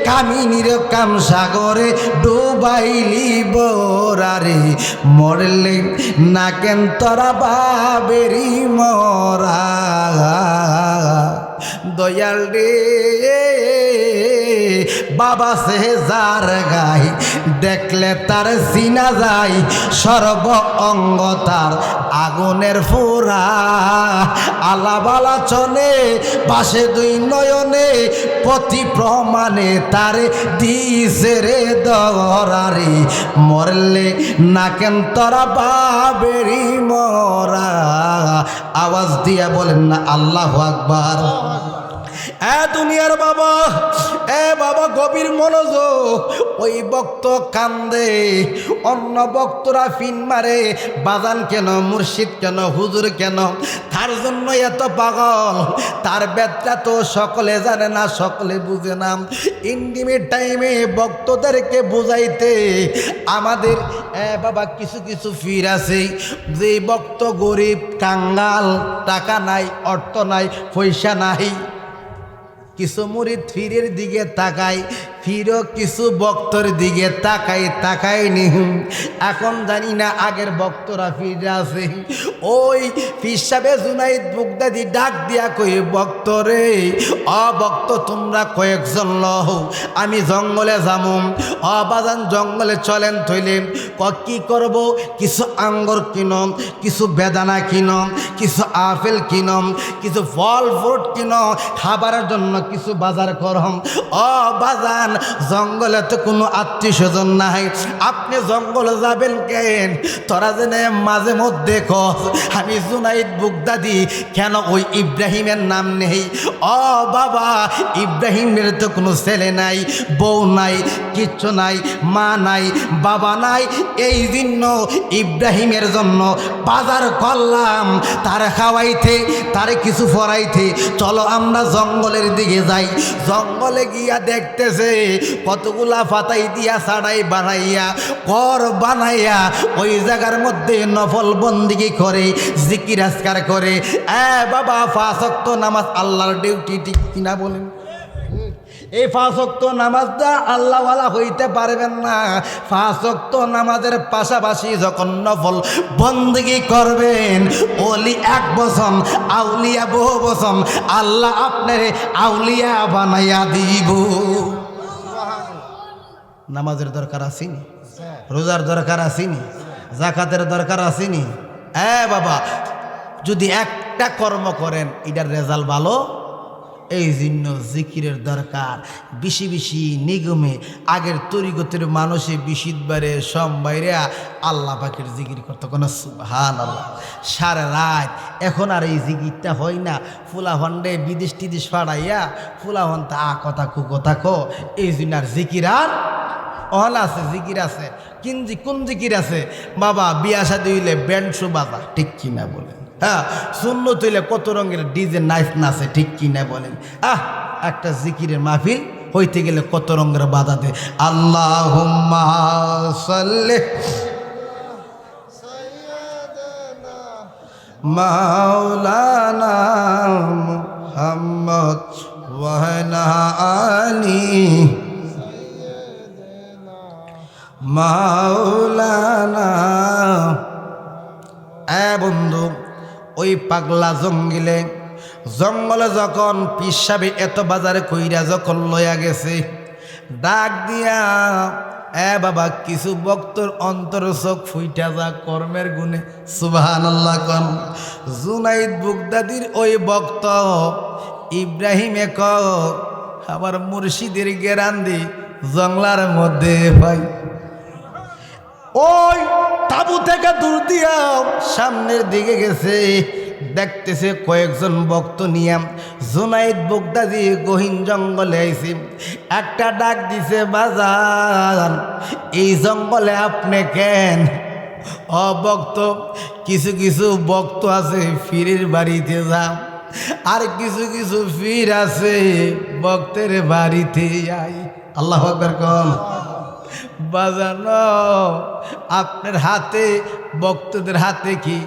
কামিনীর কাম সাগরে ডুবাইলি বোরারে। মরলে না কেন তোরা বাবেরি মরা। দয়াল রে বাবা সে যার গাই, দেখলে তার চিনা যায়, সর্ব অঙ্গ তার আগুনের ফোরা। আলাবালা চলে পাশে 2 নয়নে, প্রতি প্রমাণে তারে দিছে রে দরারে। মরলে না কেন তোরা বাবেরি মরা। আওয়াজ দিয়া বলেন না আল্লাহু আকবার। দুনিয়ার বাবা, বাবা গভীর মনোযোগ। ওই ভক্ত কান্দে, অন্য ভক্তরা ফিন মারে, বাজান কেন, মুর্শিদ কেন, হুজুর কেন, তার জন্য এত পাগল। তার ব্যথা তো সকলে জানে না, সকলে বুঝে না। ইন্টিমেট টাইমে ভক্তদেরকে বুঝাইতে আমাদের বাবা কিছু কিছু ফির আছে, যে ভক্ত গরিব কাঙ্গাল, টাকা নাই, অর্থ নাই, পয়সা নাই। কিছু মুরিদ ফিরের দিকে তাকাই, ফিরও কিছু ভক্তর দিকে তাকাই নি। এখন জানি না আগের ভক্তরা ফিরে আছে। ওই পীর সাহেব জুনাইদ বুগদাদি ডাক দিয়া কই ভক্তরে, ভক্ত তোমরা কয়েকজন লও, আমি জঙ্গলে যাবো। বাজান জঙ্গলে চলেন থইলে কি করব? কিছু আঙ্গুর কিনম, কিছু বেদানা কিনম, কিছু আপেল কিনম, কিছু ফল ফ্রুট কিনম, খাবারের জন্য কিছু বাজার করম। বাজান জঙ্গলে তো কোনো আত্মীয় স্বজন নাই, আপনি জঙ্গলে যাবেন কেন? তোরা জেনে মাঝে মধ্যে কস আমি জুনাইদ বুগদাদি, কেন ওই ইব্রাহিমের নাম নেই? ও বাবা, ইব্রাহিমের তো কোনো ছেলে নাই, বউ নাই, কিচ্ছু নাই, মা নাই, বাবা নাই, এই জন্য ইব্রাহিমের জন্য বাজার করলাম, তার খাওয়াইতে, তার কিছু ফরাইতে। চলো আমরা জঙ্গলের দিকে যাই। জঙ্গলে গিয়া দেখতেছে কতগুলা ফাতাই দিয়া ছাড়াই বানাইয়া কর বানাইয়া ওই জায়গার মধ্যে নফল বন্দিগি করে, জিকির আজকার করে। বাবা, 5 ওয়াক্ত নামাজ আল্লাহর ডিউটি, ঠিক কিনা বলেন? এই 5 ওয়াক্ত নামাজটা আল্লাহওয়ালা হইতে পারবেন না। 5 ওয়াক্ত নামাজের পাশাপাশি যখন নফল বন্দেগী করবেন, ওলি 1 বছর, আউলিয়া বহু বছর, আল্লাহ আপনার আউলিয়া বানাইয়া দিব। নামাজের দরকার আসেনি? রোজার দরকার আসেনি? জাকাতের দরকার আসেনি? বাবা, যদি একটা কর্ম করেন এটার রেজাল্ট ভালো, এই জন্য জিকিরের দরকার। বেশি বেশি নিগমে আগের তরিকতের মানুষে বিশিদবারে সোমবারে আল্লাহ পাকের জিকির করতো, কোনো সুবহানাল্লাহ সারা রাত। এখন আর এই জিকিরটা হয় না। ফুলাহন্ডে বিদেশ টিদেশ ফাড়াইয়া ফুলাহন তা কথা কু কথা কো, এই জন্য আর জিকির আর অহল আছে, জিকির আছে। কোন জিকির আছে বাবা? বিয়া শাদী হইলে ব্যান্ড শো বাজা, ঠিক কিনা বলেন? হ্যাঁ, সুন্নত হইলে কত রঙের ডিজে নাইস নাচে, ঠিক কিনা বলেন? একটা জিকিরের মাহফিল হইতে গেলে কত রঙের বাধা দেয়। আল্লাহুম্মা সাল্লি মাওলানা মুহাম্মদ ওয়া আলা আলি মাওলানা। বন্ধু, ওই পাগলা জঙ্গলে যখন পিসাবে এত বাজারে কইরা যখন লয়া গেছে, ডাক দিয়া বাবা কিছু ভক্তর অন্তর চোখ ফুইটা যা কর্মের গুণে, সুবহানাল্লাহ কন। জুনাইদ বুগদাদির ওই ভক্ত ইব্রাহিমে ক আমার মুর্শিদের গেরান্দি জঙ্গলার মধ্যে ভাই, ওই তাবু থেকে দূর দিয়া সামনের দিকে গেছে, দেখতেছে কয়েকজন ভক্ত নিয়ে জুনাইদ বুগদাদি গহীন জঙ্গলে আইছে। একটা ডাক দিছে, বাজান এই জঙ্গলে আপনি কেন? ভক্ত, কিছু কিছু ভক্ত আছে ফিরের বাড়িতে যাও, আর কিছু কিছু ফির আছে ভক্তের বাড়িতে যাই। আল্লাহু আকবার কন। বাজানো আপনার হাতে, ভক্তদের হাতে কি?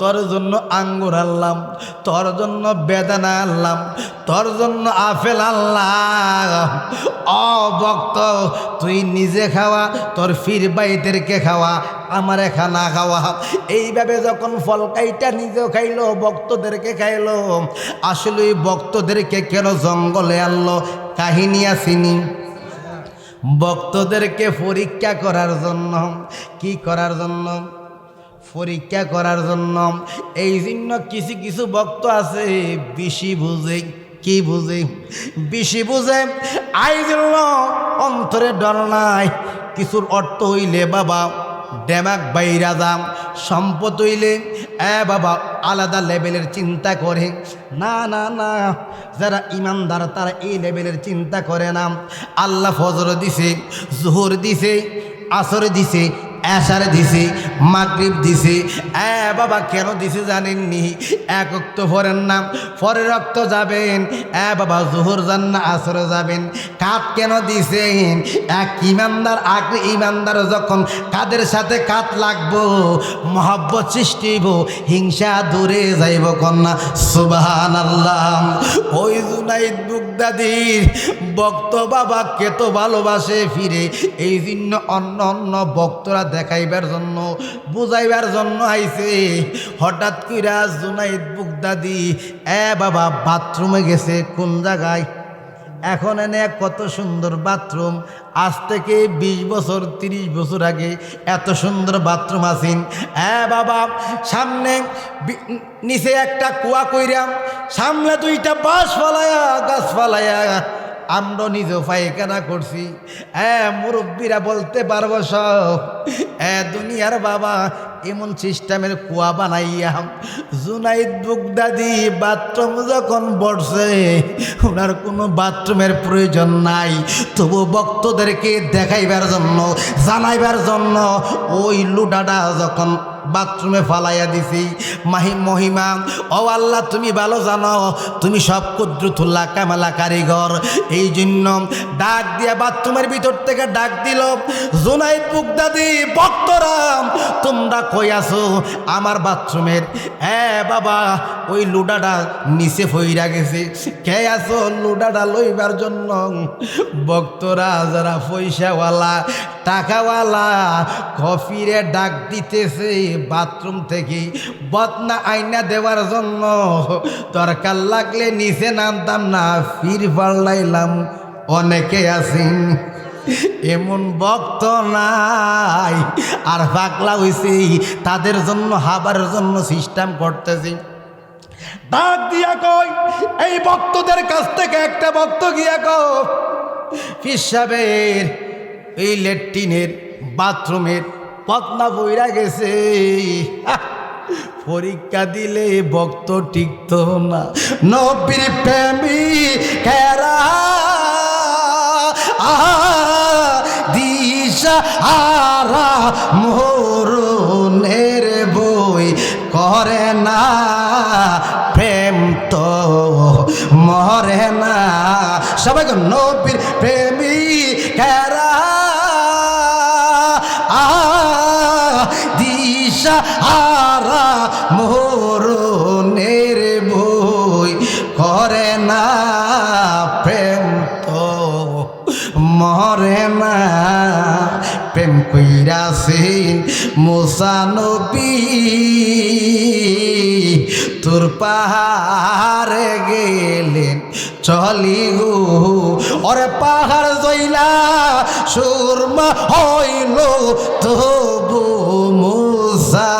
তোর জন্য আঙ্গুর আনলাম, তোর জন্য বেদানা আনলাম, তোর জন্য আপেল আনলাম। ভক্ত, তুই নিজে খাওয়া, তোর ফির বাইদেরকে খাওয়া, আমার খানা খাওয়া। এইভাবে যখন ফল কাইটা নিজেও খাইলো, ভক্তদেরকে খাইলো। আসলে ভক্তদেরকে কেন জঙ্গলে আনলো? কাহিনী আসেনি? ভক্তদেরকে পরীক্ষা করার জন্য। কি করার জন্য? পরীক্ষা করার জন্য। এই জন্য কিছু কিছু ভক্ত আছে বেশি বুঝে। কি বুঝে? বেশি বুঝে। আই জন্য অন্তরে ডর নাই। কিছুর অর্থ হইলে বাবা ডেমাক বাইরা দাম, সম্পদ হইলে বাবা আলাদা লেভেলের চিন্তা করে। না না না, যারা ইমানদার তারা এই লেভেলের চিন্তা করে না। আল্লাহ ফজর দিছে, জোহর দিছে, আসর দিছে, এশার দিছে, মাগরিব দিছে। বাবা কেন দিছে জানেননি? এক ওয়াক্ত পড়েন না, পরের রক্ত যাবেন। বাবা জোহর যান না, আসরে যাবেন। কাঁধ কেন দিছেন? এক ইমানদার আর ইমানদার যখন কাদের সাথে কাঁধ লাগবো, মহব্বত সৃষ্টি হইব, হিংসা দূরে যাইব কন্যা। সুবহানাল্লাহ। ওই জুনাইদ বুগদাদির ভক্ত বাবা কে তো ভালোবাসে ফিরে, এই জন্য অন্য অন্য ভক্তরা দেখাইবার জন্য, বুঝাইবার জন্য আইছে। হঠাৎ কইরা জুনাইদ বুগদাদি বাবা বাথরুমে গেছে। কোন জায়গায়? এখন এনে কত সুন্দর বাথরুম। আজ থেকে 20 বছর 30 বছর আগে এত সুন্দর বাথরুম আছেন। বাবা সামনে নিচে একটা কুয়া কইরাম, সামনে 2টা বাঁশ ফালায়া, গাছ ফালায়া আমরা নিজেও পায়খানা করছি। মুরব্বীরা বলতে পারবো সব। দুনিয়ার বাবা এমন সিস্টেমের কুয়া বানাইয়া জুনাইদ বুগদাদি বাথরুম যখন বসে, ওনার কোনো বাথরুমের প্রয়োজন নাই, তবু ভক্তদেরকে দেখাইবার জন্য, জানাইবার জন্য ওই লুডাটা যখন বাথরুমে ফালাইয়া দিছি। মহিমা ও আল্লাহ তুমি ভালো জানো, তুমি সব কুদরতুল্লাহ কামালা কারিগর। এই জন্য ডাক দিয়া বাথরুমের ভিতর থেকে ডাক দিল, জুনাইদ বুগদাদি ভক্তরা তোমরা কই আছো? আমার বাথরুমের বাবা ওই লুডাটা নিচে ফইরা গেছে, কে আছো লুডাটা লইবার জন্য? ভক্তরা যারা পয়সাওয়ালা টাকাওয়ালা কফিরে ডাক দিতেছে বাথরুম থেকে বদনা আইনা দেওয়ার জন্য। দরকার লাগলে নিচে নামতাম না, ফির পাল্লাইলাম। অনেকে আছেন এমন ভক্ত নাই, আর পাগলা হইছে তাদের জন্য হাবার জন্য সিস্টেম করতেছি। ডাক দিয়া কই এই ভক্তদের কাছ থেকে একটা ভক্ত গিয়া কই পীর সাহেবের এই ল্যাট্রিনের বাথরুমের পদ্মা বইরা গেছে। পরীক্ষা দিলে ভক্ত টিকত না। নবীর প্রেমিকেরা দিশা আরা মোরনের বই করে না, প্রেম তো মরে না। সবাই নবীর প্রেমিকেরা দিশা আরা মোরনের বই করে না, প্রেম তো মরে না। প্রেম কইরাছেন মুসা নবী তোর পাহাড়ে গেলেন চলি গো, ওরে পাহাড় জইলা সুরমা হইল তবু মুসা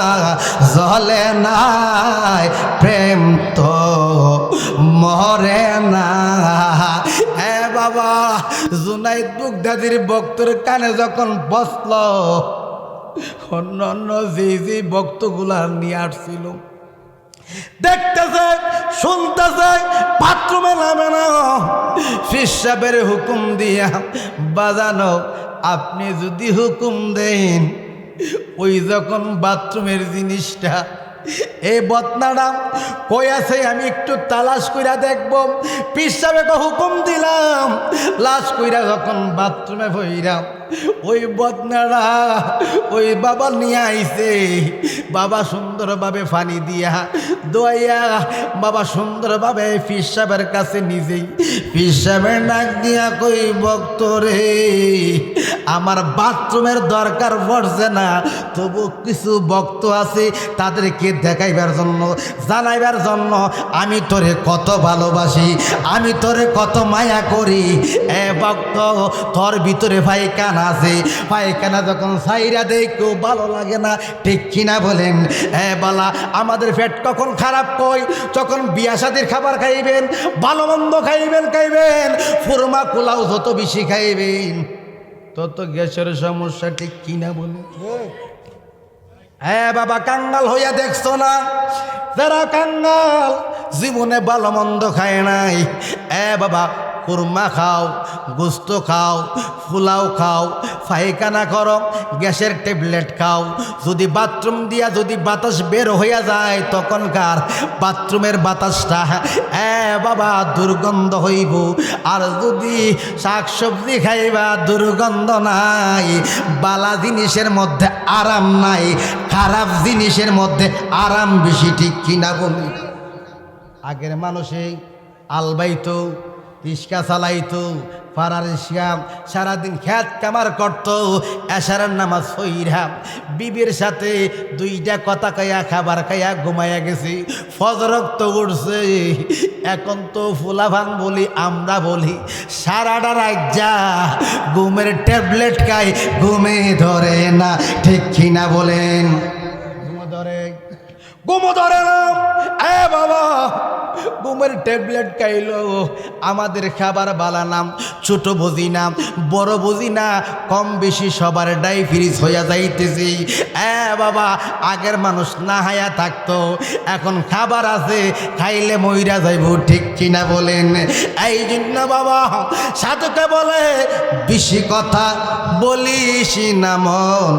জলে নাই, প্রেম তো মরে না। বাবা জুনাইদ বুগদাদির ভক্তর কানে যখন বসল, অন্য অন্য যে ভক্তগুলা নিয়ে আসছিল দেখতেছে শুনতেছে, বাথরুমে নামে না। পীর সাহেবের হুকুম দিয়া বাজানো, আপনি যদি হুকুম দেন ওই যখন বাথরুমের জিনিসটা এই বদনাটা কই আছে আমি একটু তালাশ কইরা দেখব। পীর সাহেবকে হুকুম দিলাম, লাশ কইরা যখন বাথরুমে ভইরাম ওই বদনাটা ওই বাবা নিয়ে আইছে। বাবা সুন্দরভাবে পানি দিয়া দোয়াইয়া বাবা সুন্দরভাবে পীর সাহেবের কাছে নিজেই পীর সাহেবের নাক দিয়া কই ভক্তরে আমার বাথরুমের দরকার পড়ছে না, তবু কিছু ভক্ত আছে তাদেরকে দেখাইবার জন্য জানাইবার জন্য আমি তোরে কত ভালোবাসি, আমি তোরে কত মায়া করি। ভক্ত তোর ভিতরে পায়খানা আছে, পায়খানা যখন সাইরা দেয় কেউ ভালো লাগে না, ঠিক কিনা বলেন? বলা আমাদের পেট কখন খারাপ কই যখন বিয়া শাদির খাবার খাইবেন, ভালো মন্দ খাইবেন ফুরমা কুলাও যত বেশি খাইবেন তত গ্যাসের সমস্যা, ঠিক কিনা বলেন? বাবা কাঙ্গাল হইয়া দেখছো না? যারা কাঙ্গাল জীবনে ভালো মন্দ খায় নাই, বাবা কুরমা খাও, গোস্ত খাও, পোলাও খাও, পায়খানা করো, গ্যাসের ট্যাবলেট খাও, যদি বাথরুম দিয়া যদি বাতাস বের হইয়া যায় তখনকার বাথরুমের বাতাসটা বাবা দুর্গন্ধ হইব। আর যদি শাকসবজি খাইবা দুর্গন্ধ নাই, বালা জিনিসের মধ্যে আরাম নাই, খারাপ জিনিসের মধ্যে আরাম বেশি, ঠিক কিনা বলি? আগের মানুষে আলবাইতো, রিস্কা চালাইতো, পাড়ার রিস্কা, সারাদিন খ্যাত কামার করতো, এশারের নামাজ হইরা বিবির সাথে দুইটা কথা খাইয়া খাবার খাইয়া ঘুমাইয়া গেছি, ফজর তো উঠছে। এখন তো ফুলাভান বলি, আমরা বলি সারাটা রাজ্যা ঘুমের ট্যাবলেট খাই, ঘুমে ধরে না, ঠিক কিনা বলেন? ঘুমে ধরে ঘুমো ধরে না। এ বাবা, ঘুমের ট্যাবলেট খাইলো, আমাদের খাবার বালা নাম, ছোট বুঝি না বড় বুঝি না, কম বেশি সবার ডায়াবেটিস হইয়া যাইতেছি। বাবা, আগের মানুষ না হায়া থাকতো, এখন খাবার আছে, খাইলে মইরা যাইব, ঠিক কিনা বলেন? এই জন্য বাবা সাধুকে বলে, বেশি কথা বলিস না মন,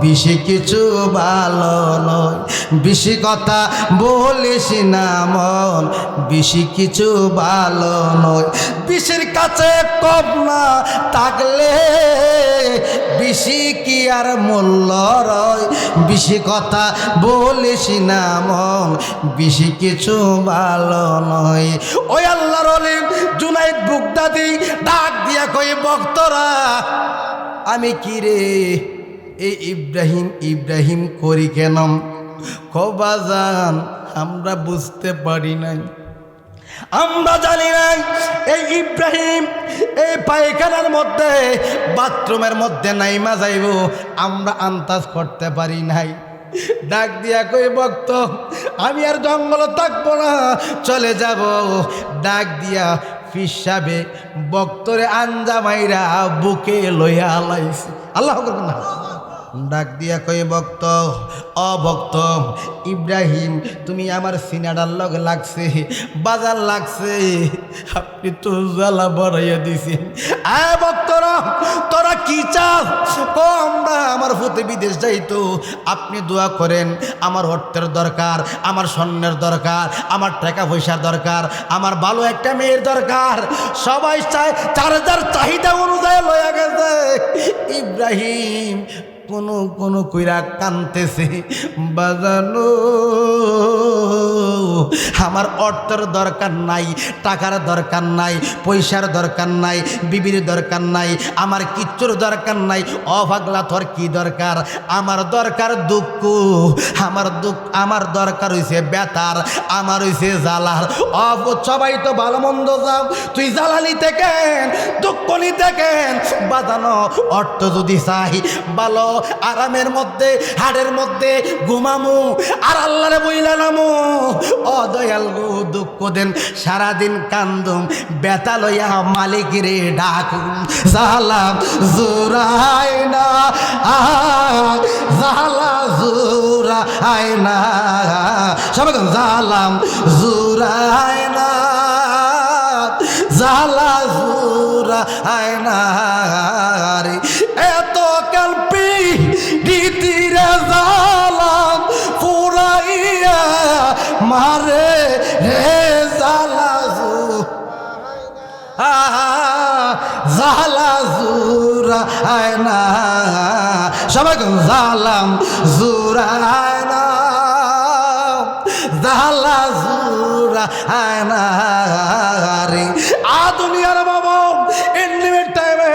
বেশি কিছু ভালো নয়। বেশি কথা বলিস না মন, বেশি কিছু ভালো নয়। বিষের কাছে কম না থাকলে বেশি কি আর মূল্য রয়। বেশি কথা বলিস না মন, বেশি কিছু ভালো নয়। ওই আল্লাহর ওলি জুনাইদ বুগদাদি ডাক দিয়া কই, ভক্তরা আমি কি রে এই ইব্রাহিম ইব্রাহিম করি কেন? বাজান আমরা বুঝতে পারি নাই, আমরা জানি নাই এই ইব্রাহিম এই পায়খানার মধ্যে বাথরুমের মধ্যে নাইমা যাইব, আমরা আন্দাজ করতে পারি নাই। ডাক দিয়া কই, ভক্ত আমি আর জঙ্গল থাকবো না, চলে যাব। ডাক দিয়া ফিসাবে ভক্তরে আঞ্জা মাইরা বুকে লইয়া লাইছে। আল্লাহ করবেন না। ডাক দিয়া কই, ভক্ত অ ভক্ত ইব্রাহিম, তুমি আমার সিনাডার লগ লাগছে, বাজার লাগছে, আপনি তো জ্বালা বাড়াইয়া দিছেন। ভক্তরা তোরা কি চাস? আমরা আমার হতে বিদেশ যাইতো, আপনি দোয়া করেন, আমার অর্থের দরকার, আমার স্বর্ণের দরকার, আমার টাকা পয়সার দরকার, আমার ভালো একটা মেয়ের দরকার। সবাই চায়, যার যার চাহিদা অনুযায়ী লয়া গেছে। ইব্রাহিম কোনো কইরা কানতেছে, বাজানো আমার অর্থের দরকার নাই, টাকার দরকার নাই, পয়সার দরকার নাই, বিবির দরকার নাই, আমার কিচ্ছুর দরকার নাই। অভাগলা তোর কি দরকার? আমার দরকার দুঃখ, আমার দরকার হইছে বেতার, আমার হইছে জ্বালার। সবাই তো ভালো মন্দ যাও, তুই জ্বালানি দেখেন, দুঃখ নি দেখেন। বাজানো অর্থ যদি চাই, ভালো আরামের মধ্যে হাড়ের মধ্যে ঘুমামু আর আল্লাহরে বইলা নামু। ও দয়াল গো, দুঃখ দেন সারাদিন কান্দুম, বেতা লইয়া মালিকরে ডাকুম। জালাম জুরাই না, জালা জুরাই না, সবাই জালাম জুরাই না, জালা জুরাই না। এত কালপি দিতিরে জালাম পুরাইয়া মারে রে, জালা জালা জুরায় না, সবাই জালাম জুরায় না, জালা জুরায় না রে। দুনিয়ার বাবা এন্ডিমের টাইমে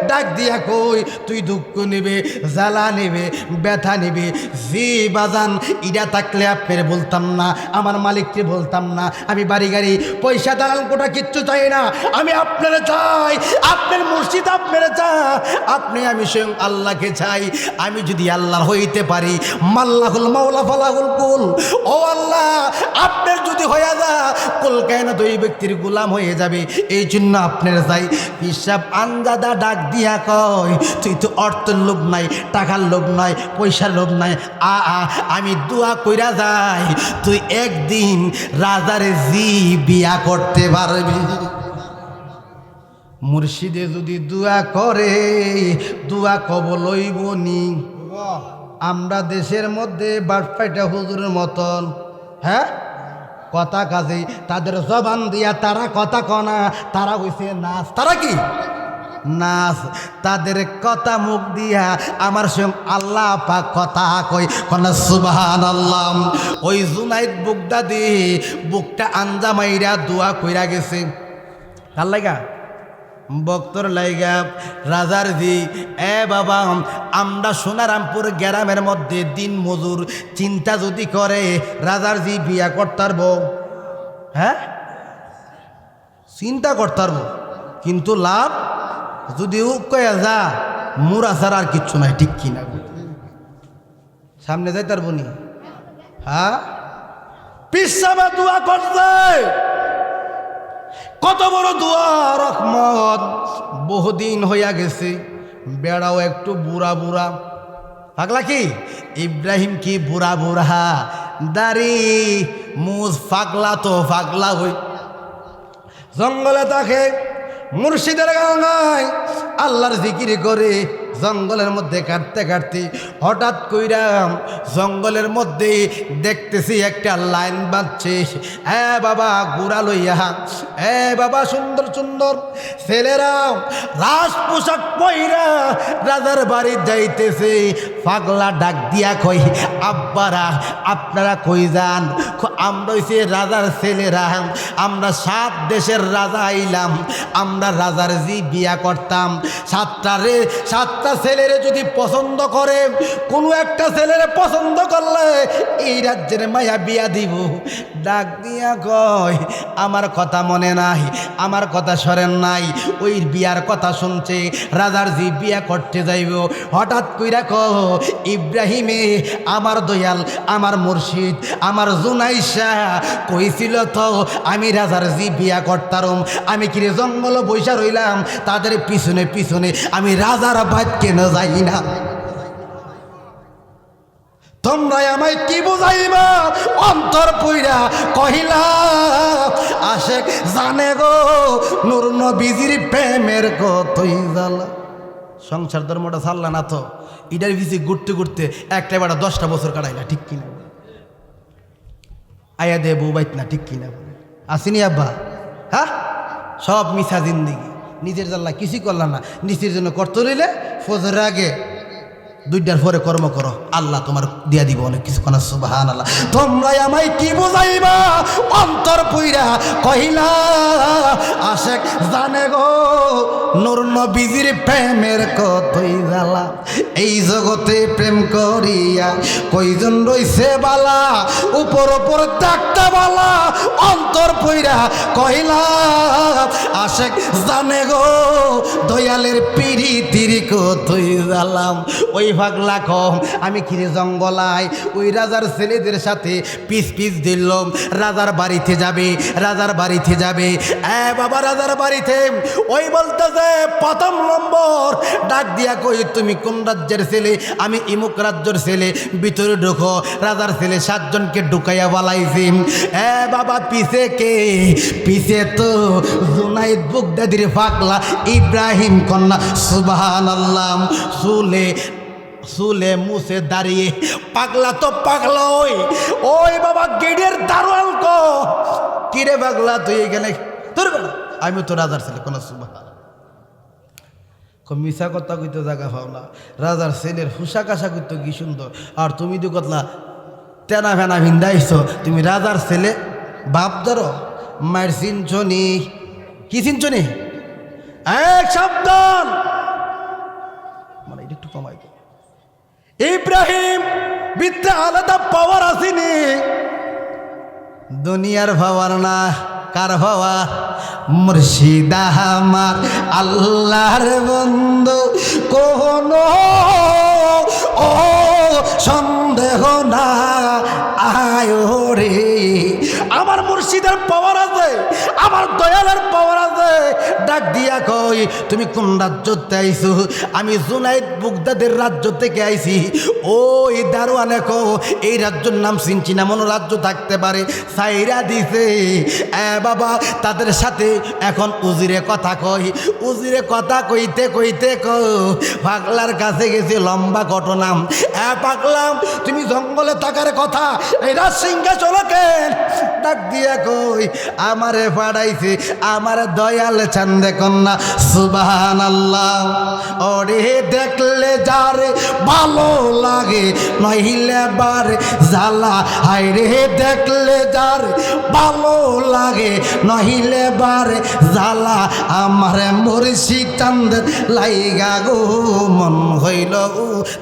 ডাক দিয়া কই, তুই দুঃখ নেবে, জ্বালা নেবে, ব্যথা নেবে, জি বাজান ইডা থাকলে আপনার বলতাম না, আমার মালিককে বলতাম না। আমি বাড়ি গাড়ি পয়সা দালাল কোটা কিচ্ছু চাই না, আমি আপনারা চাই, আপনার মসজিদ আপনারা চাই, আপনি আমি স্বয়ং আল্লাহকে চাই। আমি যদি আল্লাহর হইতে পারি, মাল্লাহুল মাওলা ফালাহুল কুল। ও আল্লাহ, আপনার যদি হয়ে যা, কুল কায়নাত ওই ব্যক্তির গোলাম হয়ে যাবে। এই জন্য আপনার চাই। হিসাব আন্দাদা ডাক দিয়া কয়, তুই তো অর্থের লোভ নাই, টাকার লোভ নাই, পয়সার লোভ নাই, আমি দোয়া কইরা যাই, তুই একদিন রাজারে জি বিয়া করতে পারবি। মুর্শিদে যদি দোয়া করে, দোয়া কবুল হইবনি। আমরা দেশের মধ্যে বাটপাইটা হুজুরের মতন, হ্যাঁ কথা কাজে তাদের জবান দিয়া তারা কথা কনা, তারা হইছে নাচ। তারা কি নাচ? তাদের কথা মুখ দিয়া আমার সঙ্গে আল্লাহ পাক কথা কই, কনা সুবহানাল্লাহ। ওই জুনাইদ বুগদাদি বুকটা আঞ্জা মাইরা দোয়া কইরা গেছে। কার লাগা? ভক্তর লাইগা। রাজার জি, বাবা আমরা সোনারামপুর গ্রামের মধ্যে দিন মজুর, চিন্তা যদি করে রাজার জি বিয়া করতারব, হ্যাঁ চিন্তা করতারব, কিন্তু লাভ যদি কয়া যা মুরা ছাড়া আর কিচ্ছু নাই, ঠিক কিনা? সামনে যাইতারব নি? হ্যাঁ, পিসাবা দোয়া করছে, কত বড় দোয়া রহমত। বহুদিন হইয়া গেছে, বেড়াও একটু বুড়া বুড়া। পাগলা কি ইব্রাহিম কি বুড়া বুড়া, দাড়ি মুজ পাগলা তো পাগলা হই। জঙ্গলে থাকে, মুর্শিদের গাঙ্গায় আল্লাহর জিকির করে জঙ্গলের মধ্যে কাটতে কাটতে হঠাৎ কইরাম জঙ্গলের মধ্যে দেখতেছি একটা লাইন বাজছে। বাবা গুড়া লইয়া, বাবা সুন্দর সুন্দর ছেলেরা রাজ পোশাক পইরা রাজার বাড়ি যাইতেছে। পাগলা ডাক দিয়া কই, আব্বারা আপনারা কই যান? আমরা হইছে রাজার ছেলেরা, আমরা 7 দেশের রাজা আইলাম, আমরা রাজার জি বিয়া করতাম। 7টা ছেলেরে যদি পছন্দ করে, কোনো একটা ছেলেরে পছন্দ করলে এই রাজ্যের মায়া বিয়া দিব। ডাক দিয়া কয়, আমার কথা মনে নাই, আমার কথা সরেন নাই। ওই বিয়ার কথা শুনছে, রাজার জি বিয়া করতে যাইব। হঠাৎ কইরা কহ, ইব্রাহিমে আমার দয়াল, আমার মুর্শিদ, আমার জুনাইশা কইছিল তো আমি রাজার জি বিয়া করতাম। আমি কিরে জঙ্গল বৈশা রইলাম, তাদের পিছনে পিছনে আমি রাজার বাদ কেন যাই না? তোমরা আমায় কি বুঝাইবা? অন্তর পুইরা কহিলা, আশেক জানে গো নূর নবীজির প্রেমের কতই জ্বালা। সংসার ধর্মটা ছাড়লা না তো, ইডার ভিসি ঘুরতে ঘুরতে একটা বেড়া 10টা বছর কাটাইলা, ঠিক কিনা? আয়া দে বউ বাইত না, ঠিক কিনা? আসিনি আব্বা? হ্যাঁ, সব মিছা জিন্দিগি, নিজের জ্বালা কিছুই করলা না। নিজের জন্য করতে রইলে ফজরের আগে 2টার পরে কর্ম করো, আল্লাহ তোমার দিয়া দিব অনেক কিছু। কোন সুবহানাল্লাহ। তোমরা আমায় কি বুঝাইবা? অন্তর পুইরা কহিলা, আশেক জানে গো নূর নবীজির প্রেমের কতই জ্বালা। এই জগতে প্রেম করিয়া কয়জন রইছে বালা, উপর উপর ডাকটা বালা। অন্তর পুইরা কহিলা, আশেক জানে গো দয়ালের পিরিতির কতই জ্বালাম। ওই পাগলা কম, আমি কিরে জঙ্গলায় ওই রাজার ছেলেদের সাথে পিস পিস দিলাম। রাজার বাড়িতে যাবে, রাজার বাড়িতে যাবে। বাবা রাজার বাড়িতে ওই বলতেছে, প্রথম নম্বর ডাক দিয়া কই, তুমি কোন রাজ্যের ছেলে? আমি ইমুক রাজ্যের ছেলে। ভিতরে ঢুকো। রাজার ছেলে 7 জনকে ঢুকাইয়া বলাইছি। বাবা পিছে কে? পিছে তো জুনাইদ বুগদাদির পাগলা ইব্রাহিম কন্যা। সুবহানাল্লাহ। চুলে মুছে দাঁড়িয়ে পাগলা তো পাগলা। ওই বাবা গেটের দারোয়ান কো, কিরে পাগলা তুই এখানে? তোর আমি তো রাজার ছেলে। কোন সুবহানাল্লাহ। মিশা কথা কইতে জায়গা পাও না। রাজার ছেলের পোশাক আশাক করতো কি সুন্দর, আর তুমি তো কতলা তেনা ফেনা ভিন্দাইছ। তুমি রাজার ছেলে, বাপ ধরো। মায়ের চিনছনি? কি চিনছনি? এক সাবধান, মানে একটু কমাই। ইব্রাহিম বিদ্যা আলাদা পাওয়ার আসেনি, দুনিয়ার পাওয়ার না। কার ভাবা? মুর্শিদা আমার আল্লাহর বন্ধু, কোনো ও সন্দেহ না আয়ো রে। আমার মুর্শিদের পাওয়ার আছে, আমার দয়ালের পাওয়ার আছে। ডাক দিয়া কই, তুমি কোন রাজ্যতে আইছো? আমি জুনাইদ বুগদাদের রাজ্য থেকে আইছি। ওই দারোয়ানে কো, এই রাজ্যের নাম চিনছি না, মনো রাজ্য থাকতে পারে। সাইরা দিছে। বাবা তাদের সাথে এখন উজিরে কথা কই। উজিরে কথা কইতে কইতে পাগলার কাছে গেছে। লম্বা ঘটনা। পাগলাম, তুমি জঙ্গলে থাকার কথা, এই রাজসিংহাসনে কেন? ডাক দিয়া কই, আমারে পাড়াইছে আমার দয়াল চান্দে কন্যা। সুবহানাল্লাহ। ওরে দেখলে যারে ভালো লাগে, নহিলে বারে জ্বালা। হায়রে দেখলে যারে ভালো লাগে, নহিলে বারে জ্বালা। আমার মুর্শিদ চান্দের লাইগা গো মন হইল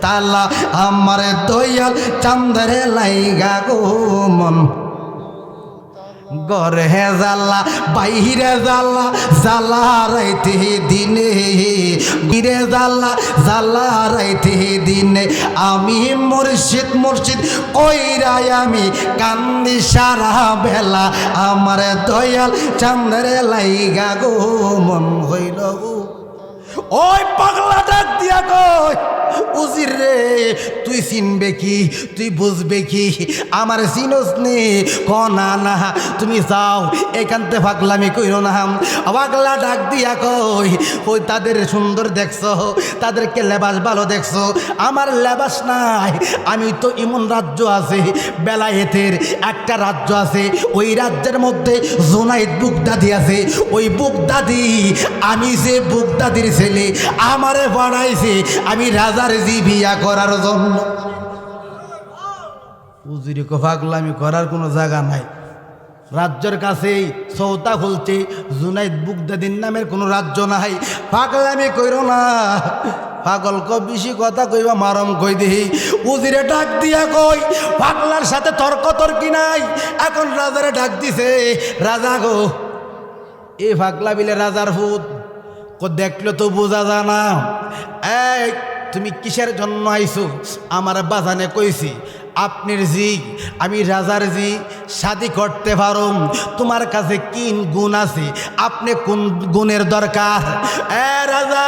তালা। আমার দয়াল চান্দের লাইগা গো মন। ঘরে জ্বালা বাইরে জ্বালা জ্বালা রাইতে দিনে গিরে জ্বালা জ্বালা রাইতে দিনে আমি মুর্শিদ মুর্শিদ কইরাই আমি কান্দি সারা বেলা আমার দয়াল চাঁদের লাইগা গো মন হইল ওই পাগলা ডাক দিয়া কই উজির রে তুই চিনবে কি তুই বুঝবে কি আমার চিনস নে কনা না তুমি যাও এখানতে পাগলামি কইরো না পাগলা ডাক দিয়া কই ওই তাদের সুন্দর দেখছো তাদেরকে লেবাস ভালো দেখছো আমার লেবাস নাই আমি তো এমন রাজ্য আছে বেলায়েতের একটা রাজ্য আছে ওই রাজ্যের মধ্যে জুনাইদ বুগদাদি আছে ওই বুগদাদি আমি যে বুগদাদির ছেলে আমারে বাড়াইছে আমি রাজার জি বিয়া করার জন্য উজিরে কো পাগলামি করার কোনো জায়গা নাই রাজ্যের কাছেই সৌতা খুলছে জুনাইদ বুগদাদির নামের কোনো রাজ্য নাই পাগলামি কইরো না পাগল কো বেশি কথা কইবা মারম কই দেহি উজিরে ডাক দিয়া কই পাগলার সাথে তর্কি নাই এখন রাজারে ডাক দিছে রাজা গো এ পাগলা বিলে রাজার ভূত কো দেখলে তো বোঝা জানা এই তুমি কিসের জন্য আইছো আমার বাজানে কইছি আপনার জি আমি রাজার জি শাদি করতে পারো তোমার কাছে কি গুণ আছে আপনি কোন গুণের দরকার রাজা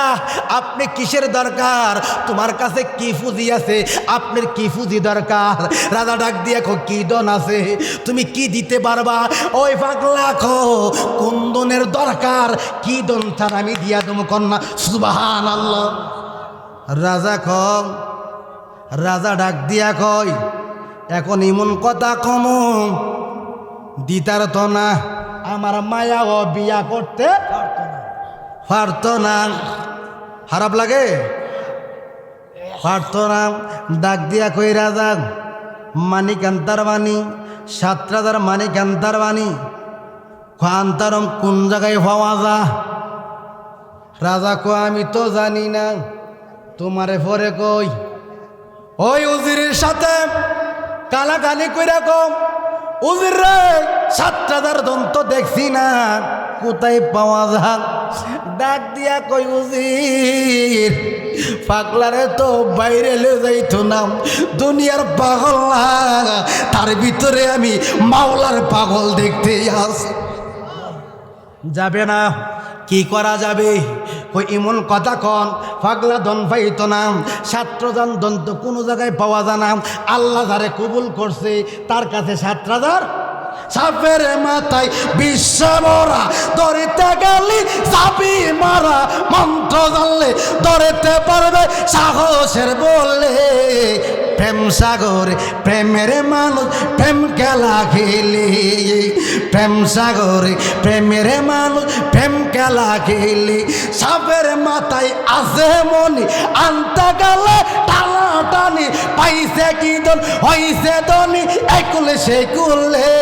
আপনি কিসের দরকার তোমার কাছে কি ফুজি আছে আপনার কি ফুজি দরকার রাজা ডাক দিয়ে কি দন আছে তুমি কি দিতে পারবা ওই পাগলা খো কোন দনের দরকার কি দন তার আমি দিয়া তুমি কন্যা সুবহানাল্লাহ রাজা ডাক দিয়া কয় এখন এমন কথা কম দিতার তো না আমার মায়া ও বিয়া করতে পারত না খারাপ লাগে পারত না ডাক দিয়া কই রাজা মানিকান্তার বাণী 7 রাজার মানিকান্তার বাণী খান্তারম কোন জায়গায় পাওয়া যা রাজা কো আমি তো জানি না তোমারে পরে কই ওই উজিরের সাথে কালাকালি কইরা কম উজির রে 7 রাজার দন্ত দেখছি না কোথায় পাওয়া যাক ডাক দিয়া কই উজির পাগলারে তো বাইরে লে যাইতো না দুনিয়ার পাগল না তার ভিতরে আমি মাওলার পাগল দেখতে আসি যাবে না কি করা যাবে কই এমন কথা কন পাগলা দন পাইতো না 7 রাজার দন্ত কোনো জায়গায় পাওয়া যায় না আল্লাহ যারে কবুল করছে তার কাছে 7 রাজার সাপের মাথায় বিশ্ব মরা ধরিতে গেলি চাপি মারা মন্ত্র জানলে ধরিতে পারবে সাহসের বলে প্রেম সাগরে প্রেমের মানুষ প্রেম খেলা খেলে প্রেম সাগরে প্রেমের মানুষ প্রেম খেলা খেলে সাপের মাথায় আছে মনি আনতে গেলে টানা টানি পাইছে কি দন হইছে দনি একুলে সে কুলে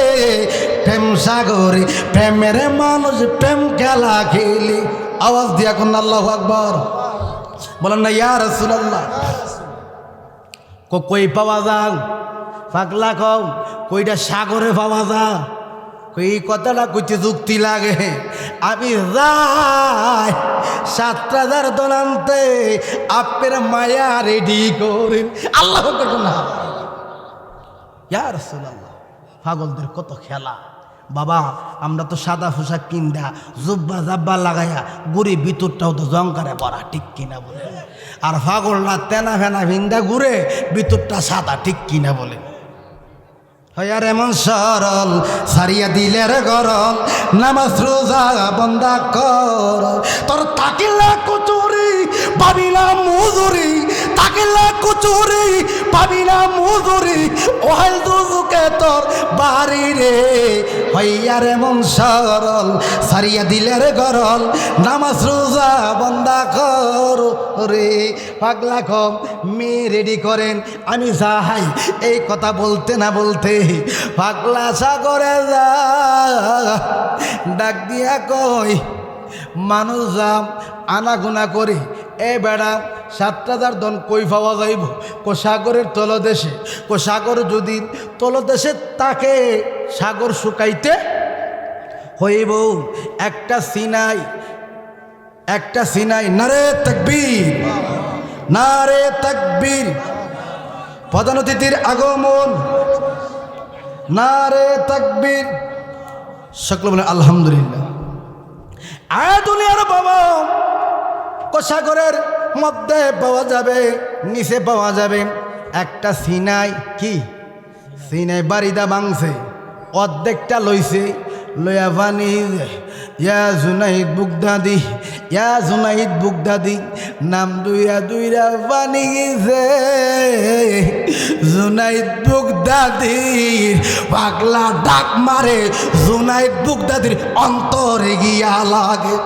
প্রেম সাগরে প্রেমের মানুষ প্রেম খেলা খেলে আওয়াজ দিয়া কোন আল্লাহু আকবার বলেন না ইয়া রাসূলুল্লাহ কই পাওয়া যাও পাগলা কও কইটা সাগরে পাওয়া যা কই কথাটা কইতে যুক্তি লাগে আমি যাই 7 রাজার দলান্তে আপনার মায়া রেডি করেন আল্লাহ না ইয়া রাসূলুল্লাহ পাগলদের কত খেলা বাবা আমরা তো সাদা পোশাক কিনদা জুব্বা জাব্বা লাগাইয়া গুড়ি ভিতরটাও তো জঙ্কারে পড়া ঠিক কিনা বলে আর পাগলরা তেনা ফেনা ভিন্দা ঘুরে ভিতরটা সাদা ঠিক কিনা বলে হয়ার এমন সরল সারিয়া দিলের গরল নামাজ রোজা বন্দা কর তোর তাকিলা কচুরি পাবিনা মজুরি তাকিলা কচুরি পাবিনা মজুরি ওহাল দুজুকে তোর বাড়ি রে হইয়ার এমন সরল সারিয়া দিলের গরল নামাজ রোজা বন্দা কর রে পাগলা কম মেয়ে রেডি করেন আমি যাই এই কথা বলতে না বলতে পাগলা সাগরে যা ডাক দিয়া কই মানুষ যাম আনাগোনা করে এ বেড়া 7 রাজার ধন কই পাওয়া যাইব কো সাগরের তলদেশে কো সাগর যদি তলদেশে তাকে সাগর শুকাইতে হইব একটা সিনাই, একটা সিনাই। নারে তাকবীর, নারে তাকবীর। প্রধান অতিথির আগমন, নারে তাকবীর। সকলে বলে আলহামদুলিল্লাহ। দুনিয়ার বাবা কোষাগরের মধ্যে পাওয়া যাবে, নিচে পাওয়া যাবে একটা সিনাই। কি সিনাই? বাড়িদা ভাঙছে, অর্ধেকটা লইছে, লয়া পানি। ইয়া জুনাইদ বুগদাদি, ইয়া জুনাইদ বুগদাদি, নাম দুইয়া দুইরা পানি গেছে। জুনাইদ বুগদাদির পাগলা ডাক মারে, জুনাইদ বুগদাদির অন্তরে গিয়া লাগে।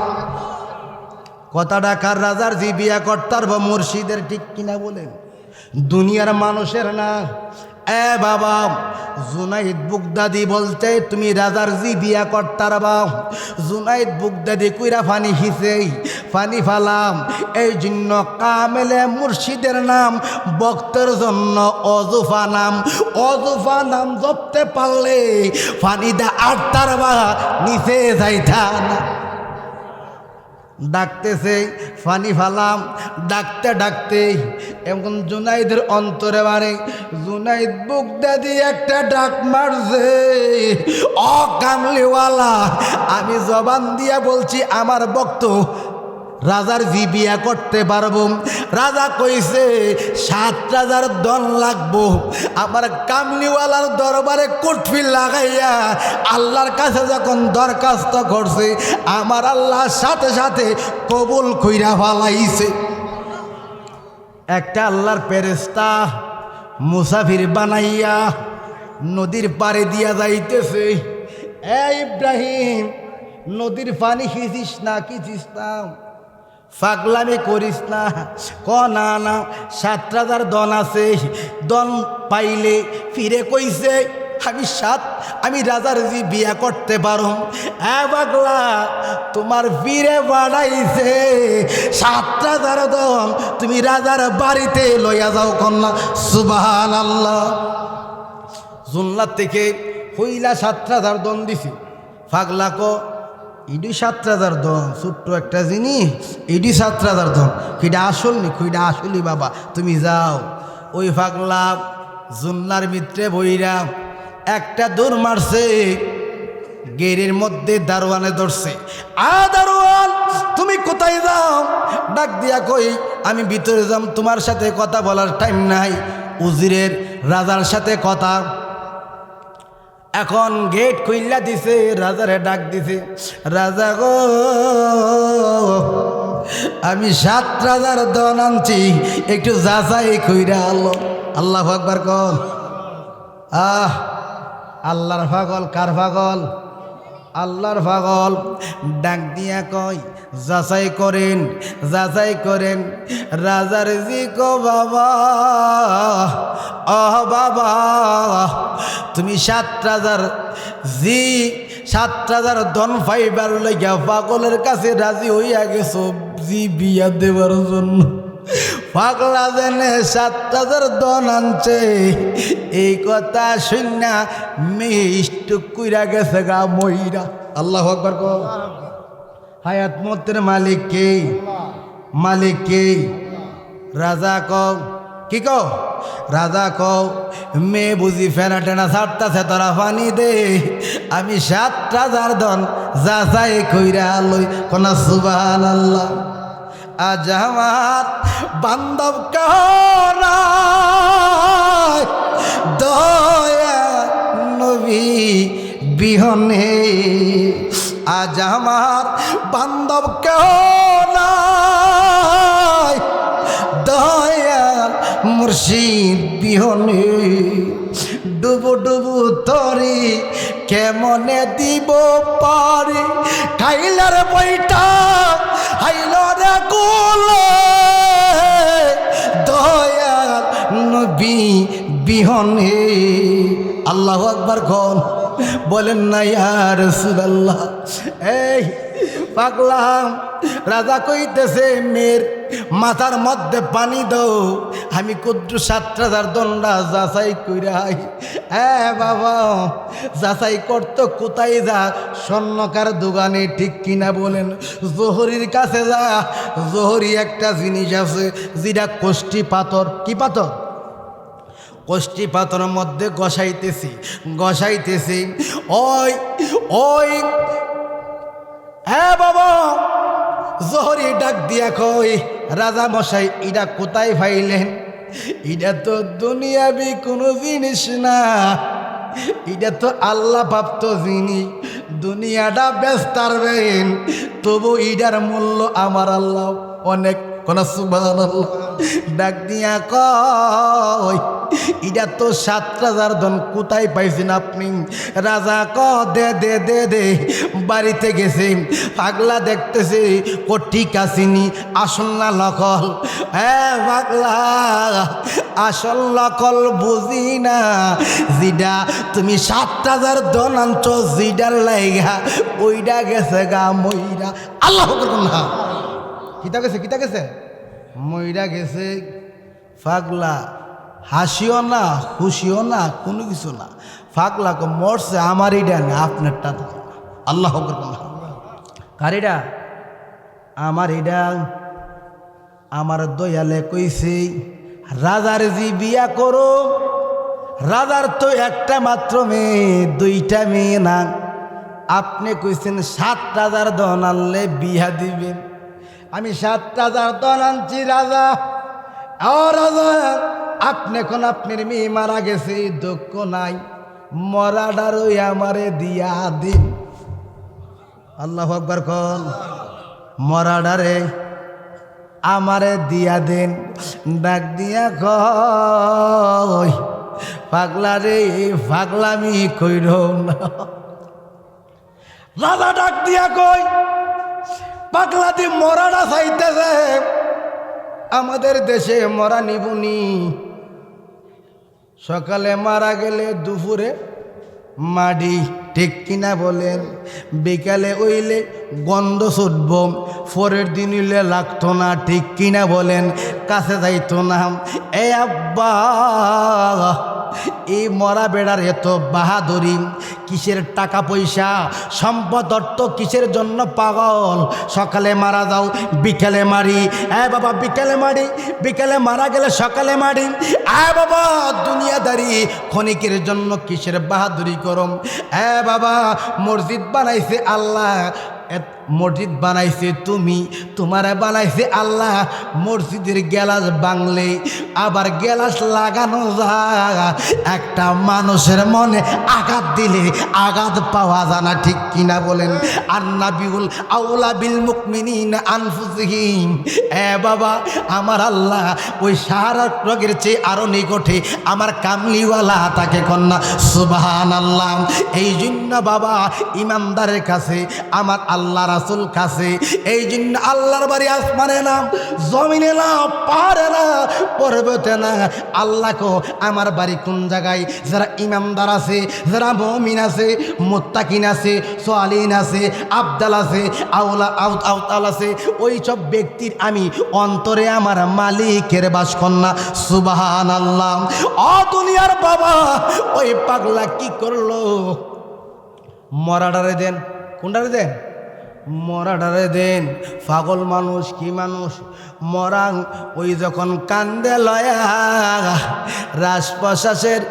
কথাটা কার? রাজার জি বিয়া করতার বা মুর্শিদের, ঠিক কিনা বলেন? দুনিয়ার মানুষের না। বাবা, জুনাইদ বুগদাদি বলতে তুমি রাজার জি বিয়া করতার বা। জুনাইদ বুগদাদি কুইরা ফানি হিসে, ফানি ফালাম। এই জন্য কামেলে মুর্শিদের নাম ভক্তের জন্য অজুফা নাম। অজুফা নাম জপতে পারলে ফানিদা আটতার বা নিচে যাইতা না। ডাকতেছে, ফানি ফালাম, ডাকতে ডাকতে এখন জুনাইদের অন্তরে বাড়ে। জুনাইদ বুগদাদি একটা ডাক মারছে, ও কামলিওয়ালা, আমি জবান দিয়া বলছি আমার ভক্ত রাজার জি বিয়া করতে পারবো। রাজা কইছে 7 রাজার দন লাগবো। আমার কামলিওয়ালার দরবারে কুটফি লাগাইয়া আল্লাহর কাছে যখন দরখাস্ত করছে, আমার আল্লাহ সাথে সাথে কবুল কইরা ফালাইছে। একটা আল্লাহর ফেরেশতা মুসাফির বানাইয়া নদীর পাড়ে দিয়া যাইতেছে। ইব্রাহিম, নদীর পানি খিচিস না, খিচিস না, পাগলামি করিস না। না না, 7 রাজার দন আছে, দন পাইলে ফিরে কইছে আমি রাজার জি বিয়া করতে পারো। পাগলা, তোমার ফিরে বাড়াইছে 7 রাজার দন, তুমি রাজার বাড়িতে লইয়া যাও কন্যা। সুবহানাল্লাহ। জুনলার থেকে হইলা 7 রাজার দন দিছি। পাগলা কো ইডি 7 রাজার দন, ছোট্ট একটা জিনিস, ইডি 7 রাজার দন, কিটা আসল নি? খুইটা আসলি বাবা, তুমি যাও। ওই পাগলা জুন্নার মিত্রে বইরা একটা দৌড় মারছে, গেরের মধ্যে দারোয়ানে ধরছে। দারোয়ান, তুমি কোথায় যাও? ডাক দিয়া কই, আমি ভিতরে যাম, তোমার সাথে কথা বলার টাইম নাই। উজিরের রাজার সাথে কথা। এখন গেট খুইল্লা দিছে, রাজারে ডাক দিছে, রাজা গো, আমি 7 রাজার দন আনছি, একটু যাচাই কইরা আলো। আল্লাহু আকবার কল। আল্লাহর পাগল। কার পাগল? আল্লাহর পাগল। ডাক দিয়া কয়, যাচাই করেন, যাচাই করেন। রাজার জি কো বাবা, বাবা, তুমি 7 রাজার জি 7 রাজার ধন পাইবার লইয়া পাগলের কাছে রাজি হইয়া গেছো জি বিয়া দেবার জন্য। পাগলা জেনে 7 রাজার ধন আনছে, এই কথা শুনা মিষ্টুক কইরা গেছে গা মইরা। আল্লাহু আকবার কও। হায়াত মতের মালিক কে? মালিক কে? রাজা কও। কি কও? রাজা কও, মেয়ে বুঝি ফেনা টেনা ছাড়তাছে, তোরা পানি দে, আমি 7 রাজার ধন যাচাই কইরা লই। কোনা সুবহানাল্লাহ। আজ আমার বান্ধব কারায় দয়া নবী বিহনে, আজ আমার বান্ধব কারায় দয়াল মুর্শিদ বিহনে। ডুবু ডুবু তরি কেমনে দিব পারি, খাইলার বইটা হাইলর গোলে, দয়াল নবী বিহনে। আল্লাহু আকবার কোন বলেন না ইয়া রাসূলুল্লাহ। এই পাগলা রাজা কইতেছে, মেয়ের মাথার মধ্যে পানি দাও, আমি কুদ্দু 7,000 দণ্ডা যাচাই কইরাই বাবা যাচাই করতো কোথায় যা স্বর্ণকার দোকানে ঠিক কিনা বলেন জোহরির কাছে যা জোহরি একটা জিনিস আছে যেটা কোষ্ঠী পাথর কি পাথর কোষ্ঠী পাথরের মধ্যে গসাইতেছি ওই ওই বাবা জোহরি ডাক দিয়া কই রাজা মশাই এটা কোথায় পাইলেন এটা তো দুনিয়াবি কোনো জিনিস না এটা তো আল্লাহ প্রাপ্ত জিনিস দুনিয়াটা বেচতারবেন তবু ইটার মূল্য আমার আল্লাহ অনেক কোন সুবহানাল্লাহ ডাক দিয়া কই এটা তো 7,000 ধন কোথায় পাইছেন আপনি রাজা দে দে দে দে বাড়িতে গেছে পাগলা দেখতেছে ঠিক আসেনি আসল না নকল পাগলা আসল নকল বুঝি না যেটা তুমি 7,000 ধন আনছো যেটার লাইগা ওইটা গেছে গা মইরা আল্লাহ না কিতা গেছে মইরা গেছে পাগলা হাসিও না খুশিও না কোনো কিছু না পাগলাকে মরছে আমার এটা না আপনারটা আল্লাহ কার এটা আমার এটা আমার দয়ালে কইছে রাজার জি বিয়া করো রাজার তো একটা মাত্র মেয়ে 2টা মেয়ে না আপনি কইছেন 7,000 ধন আনলে বিয়া দিবেন আমি 7,000 ধন আনছি রাজা রাজা আপনি এখন আপনার মেয়ে মারা গেছে দুঃখ নাই মরাডারই আমারে দিয়া দিন আল্লাহু আকবার কোন মরাডারে আমারে দিয়া দেন ডাক দিয়া কই পাগলা রে পাগলামি কইর না রাজা ডাক দিয়া কই পাগলা দি মরাডা চাইতেছে আমাদের দেশে মরা নিবুনি সকালে মারা গেলে দুপুরে মাটি ঠিক কিনা বলেন বিকালে ওইলে গন্ধ ছুটব পরের দিন হইলে লাগতো না ঠিক কিনা বলেন কাছে যাইতো না আব্বা এই মরা বেড়ার এত বাহাদুরি কিসের টাকা পয়সা সম্পদ অর্থ কিসের জন্য পাগল সকালে মারা যাও বিকালে মারি বাবা বিকালে মারি বিকালে মারা গেলে সকালে মারি বাবা দুনিয়াদারি ক্ষণিকের জন্য কিসের বাহাদুরি করম বাবা মসজিদ বানাইছে আল্লাহ মসজিদ বানাইছে তুমি তোমারে বানাইছে আল্লাহ মসজিদের গ্যালাস বাংলে আবার গ্যালাস লাগানো যায় একটা মানুষের মনে আঘাত দিলে আঘাত পাওয়া যায় না ঠিক কিনা বলেন আর নাবিউল আউলা বিল মুমিনিন আনফুসিহিম বাবা আমার আল্লাহ ওই সারা রোগের চেয়ে আরো নিকটে আমার কামলিওয়ালা তাকে কন্যা সুবহানাল্লাহ এই জন্য বাবা ইমানদারের কাছে আমার আল্লাহ রাসূল কাছে এই জন্য আল্লাহর বাড়ি আসমানে না জমিনে না পারে না পর্বতে না আল্লাহকে আমার বাড়ি কোন জায়গায় যারা ইমানদার আছে যারা মুমিন আছে মুত্তাকিন আছে সালিহিন আছে আবদাল আছে আউলা আউতাল আছে ওই সব ব্যক্তির আমি অন্তরে আমার মালিকের বাস কন্যা সুবহানাল্লাহ ও দুনিয়ার বাবা ওই পাগলা কি করলো মরাডারে দেন কোনটারে দেন মরাডারে দেন পাগল মানুষ কি মানুষ মরাং ওই যখন কান্দে লয়া রাজপ্রশাসের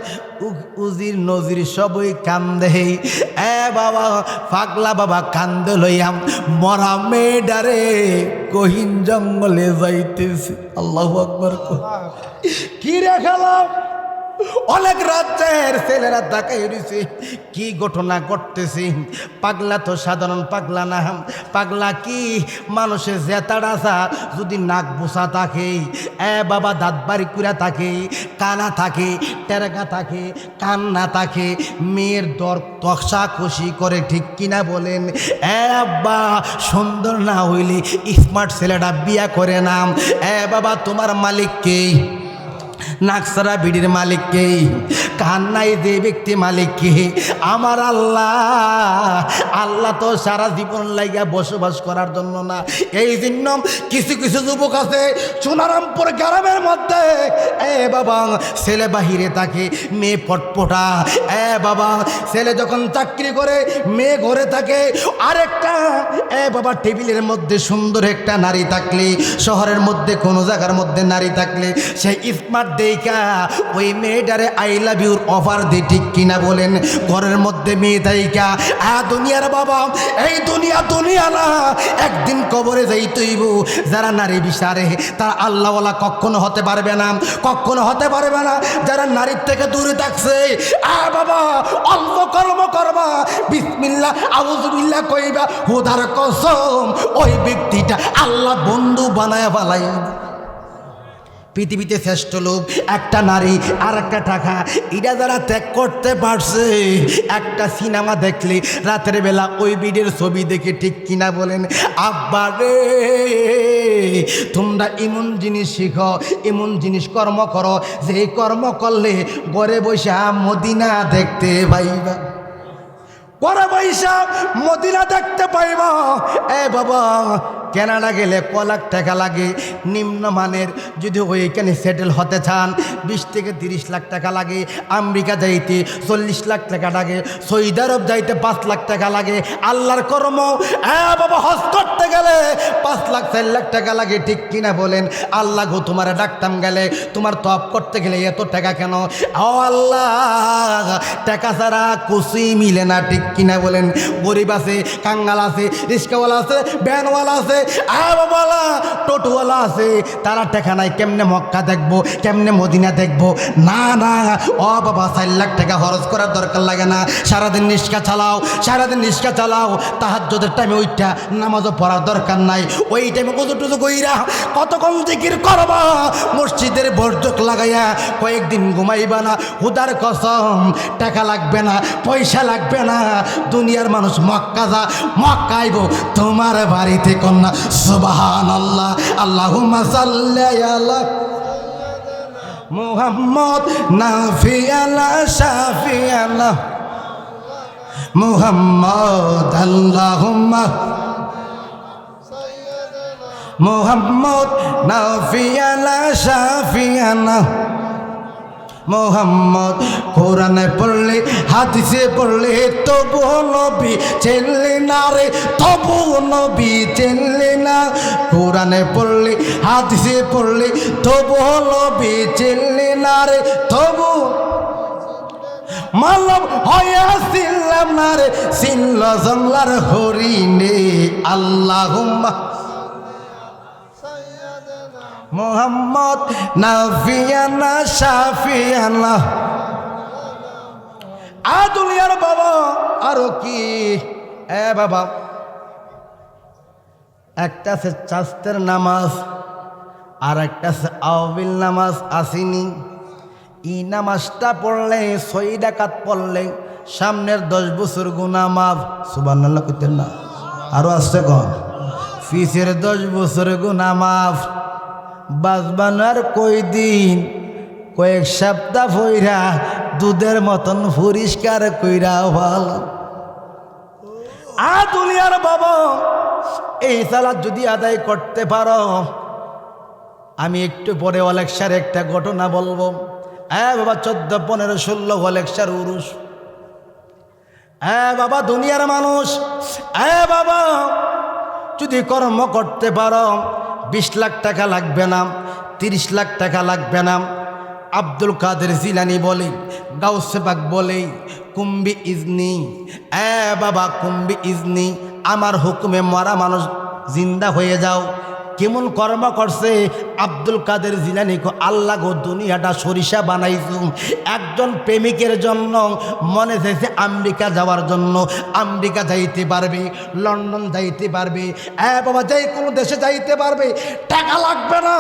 উজির নজির সবই কান্দে বাবা পাগলা বাবা কান্দে লইয়াম মরা মেয়েডারে কহিন জঙ্গলে যাইতেছি আল্লাহু আকবার কি রেখালাম অনেক রাজ্যের ছেলেরা তাকাই রয়েছে কি ঘটনা ঘটতেছে পাগলা তো সাধারণ পাগলা না পাগলা কি মানুষের জেতাড়াসা যদি নাক বোসা থাকে বাবা দাঁত বাড়ি কুড়া থাকে কানা থাকে টেরাকা থাকে কান না থাকে মেয়ের দর তকসা খুশি করে ঠিক কিনা বলেন আব্বা সুন্দর না হইলে স্মার্ট ছেলেটা বিয়া করে নাম বাবা তোমার মালিককে নাকসারা বিড়ির মালিক কে? কান নাই যে ব্যক্তি মালিক কে? আমার আল্লাহ। আল্লাহ তো সারা জীবন লাইগা বসবাস করার জন্য না। এই জন্য কিছু কিছু যুবক আছে সোনারামপুর গ্রামের মধ্যে, বাবা ছেলে বাহিরে থাকে, মেয়ে পটপটা। বাবা ছেলে যখন চাকরি করে, মেয়ে ঘরে থাকে। আরেকটা বাবা টেবিলের মধ্যে সুন্দর একটা নারী থাকলে, শহরের মধ্যে কোনো জায়গার মধ্যে নারী থাকলে, সেই স্মার্ট দেখা ওই মেয়েটারে আই লাভ ইউর অফার দিয়ে, ঠিক কিনা বলেন? ঘরের মধ্যে মেয়ে থাইকা দুনিয়ার বাবা, এই দুনিয়া না, একদিন কবরে যাইতেইব। যারা নারী বিচারে তারা আল্লাহওয়ালা কখনো হতে পারবে না, কখনো হতে পারবে না। যারা নারীর থেকে দূরে থাকছে, বাবা অল্প কর্ম করবা, বিসমিল্লাহ আউযুবিল্লাহ কইবা, খোদার কসম ওই ব্যক্তিটা আল্লাহ বন্ধু বানায় বালাই। পৃথিবীতে শ্রেষ্ঠ লোক একটা নারী আর একটা টাকা, এটা যারা ত্যাগ করতে পারছে, একটা সিনেমা দেখলে রাতের বেলা ওই ভিডিওর ছবি দেখে, ঠিক কিনা বলেন? আব্বা রে, তোমরা এমন জিনিস শিখো, এমন জিনিস কর্ম করো, যে কর্ম করলে ঘরে বসে মদিনা দেখতে পাইবা, ঘরে বসে মদিনা দেখতে পাইবা। বাবা কানাডা গেলে ক লাখ টাকা লাগে, নিম্নমানের যদি ওইখানে সেটেল হতে চান 20 থেকে 30 লাখ টাকা লাগে। আমেরিকা যাইতে 40 লাখ টাকা লাগে, সৌদি আরব যাইতে 5 লাখ টাকা লাগে। আল্লাহর কর্ম বাবা হজ করতে গেলে 5 লাখ 4 লাখ টাকা লাগে, ঠিক কিনা বলেন? আল্লাহ গো তোমার ডাকতাম গেলে, তোমার তপ করতে গেলে এত টাকা কেন? ও আল্লাহ, টাকা ছাড়া কিছুই মিলে না, ঠিক কিনা বলেন? গরিব আছে, কাঙ্গাল আছে, রিস্কাওয়ালা আছে, ভ্যানওয়ালা আছে, বাবালা টোটোওয়ালা আছে, তারা টাকা নাই, কেমনে মক্কা দেখবো, কেমনে মদিনা দেখবো? না না, ও বাবা 4 লাখ টাকা খরচ করার দরকার লাগে না। সারাদিন নিষ্কা চালাও, সারাদিন নিষ্কা চালাও, তাহাজ্জুদের টাইমে ওইটা নামাজও পড়ার দরকার নাই। ওই টাইমে কত টুকু কইরা কতক্ষণ জিকির করবা, মসজিদের বর্জক লাগাইয়া কয়েকদিন ঘুমাইবা না। হুদার কসম টাকা লাগবে না, পয়সা লাগবে না। দুনিয়ার মানুষ মক্কা যা, মক্কা আইব তোমার বাড়িতে কন্যা। সুবহানাল্লাহ, আল্লাহুম্মা সাল্লি আলা মুহাম্মদ নাফি আলা শাফি আলা মুহাম্মদ, আল্লাহুম্মা মুহাম্মদ নাফি আলা শাফি আলা মোহাম্মদ। কোরআনে পড়লে হাদিসে পড়লে তবু নবী চেনলে না রে, তবু নবী চেনলে না। কোরআনে পড়লে হাদিসে পড়লে তবু নবী চেনলে না রে, তবু মালব হইয়া ছিলাম না রে, চিনল জংলার হরিণে। আল্লাহুম্মা মোহাম্মদ নাফিয়ানা শাফিয়ানা। দুনিয়ার বাবা আরো কি? বাবা একটা আছে চাস্তের নামাজ, আর একটা আছে আওবিল নামাজ। আসিনি ই নামাজটা পড়লে 6 রাকাত পড়লে সামনের 10 বছর গুনাহ মাফ। সুবহানাল্লাহ কইতেন না? আরো আসছে কোন? ফিসের 10 বছর গুনাহ মাফ। বাজবানার কই দিন, কয়েক সপ্তাহ ফইরা দুধের মতন পরিষ্কার কইরা ভালো। দুনিয়ার বাবা এই সালাত যদি আদায় করতে পারো, আমি একটু পরে ওলেকশার একটা ঘটনা বলবো। বাবা 14, 15, 16 ওলেকশার উরুস। বাবা দুনিয়ার মানুষ, বাবা যদি কর্ম করতে পারো 20 লাখ টাকা লাগবে না, 30 লাখ টাকা লাগবে না। আব্দুল কাদের জিলানি বলে, গাউসে পাক বলে, কুম্বি ইজনি, বাবা কুম্বি ইজনি, আমার হুকুমে মরা মানুষ জিন্দা হয়ে যাও। কেমন কর্ম করছে আব্দুল কাদের জিলানি? আল্লাহ গো দুনিয়াটা সরিষা বানাইছুম একজন প্রেমিকের জন্য। মনে চাইছে আমেরিকা যাওয়ার জন্য, আমেরিকা যাইতে পারবে, লন্ডন যাইতে পারবে, বাবা যে কোনো দেশে যাইতে পারবে, টাকা লাগবে না,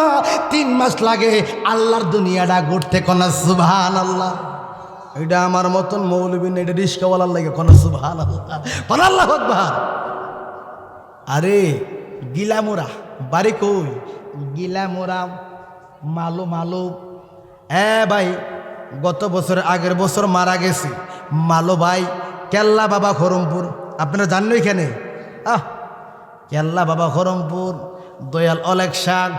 3 মাস লাগে আল্লাহর দুনিয়াটা ঘুরতে। কোন সুবহানাল্লাহ? এটা আমার মতন মৌলবী না, এটা রিস্কাওয়ালার লাগে। কোন সুবহানাল্লাহ, কোন আল্লাহু আকবার। আরে গিলামোরা বাড়ি কই? গিলামোরা মালো মালো ভাই গত বছর আগের বছর মারা গেছে মালো ভাই কেল্লা বাবা খরমপুর, আপনারা জানেন এখানে কেল্লা বাবা খরমপুর দয়াল অলেক শাহ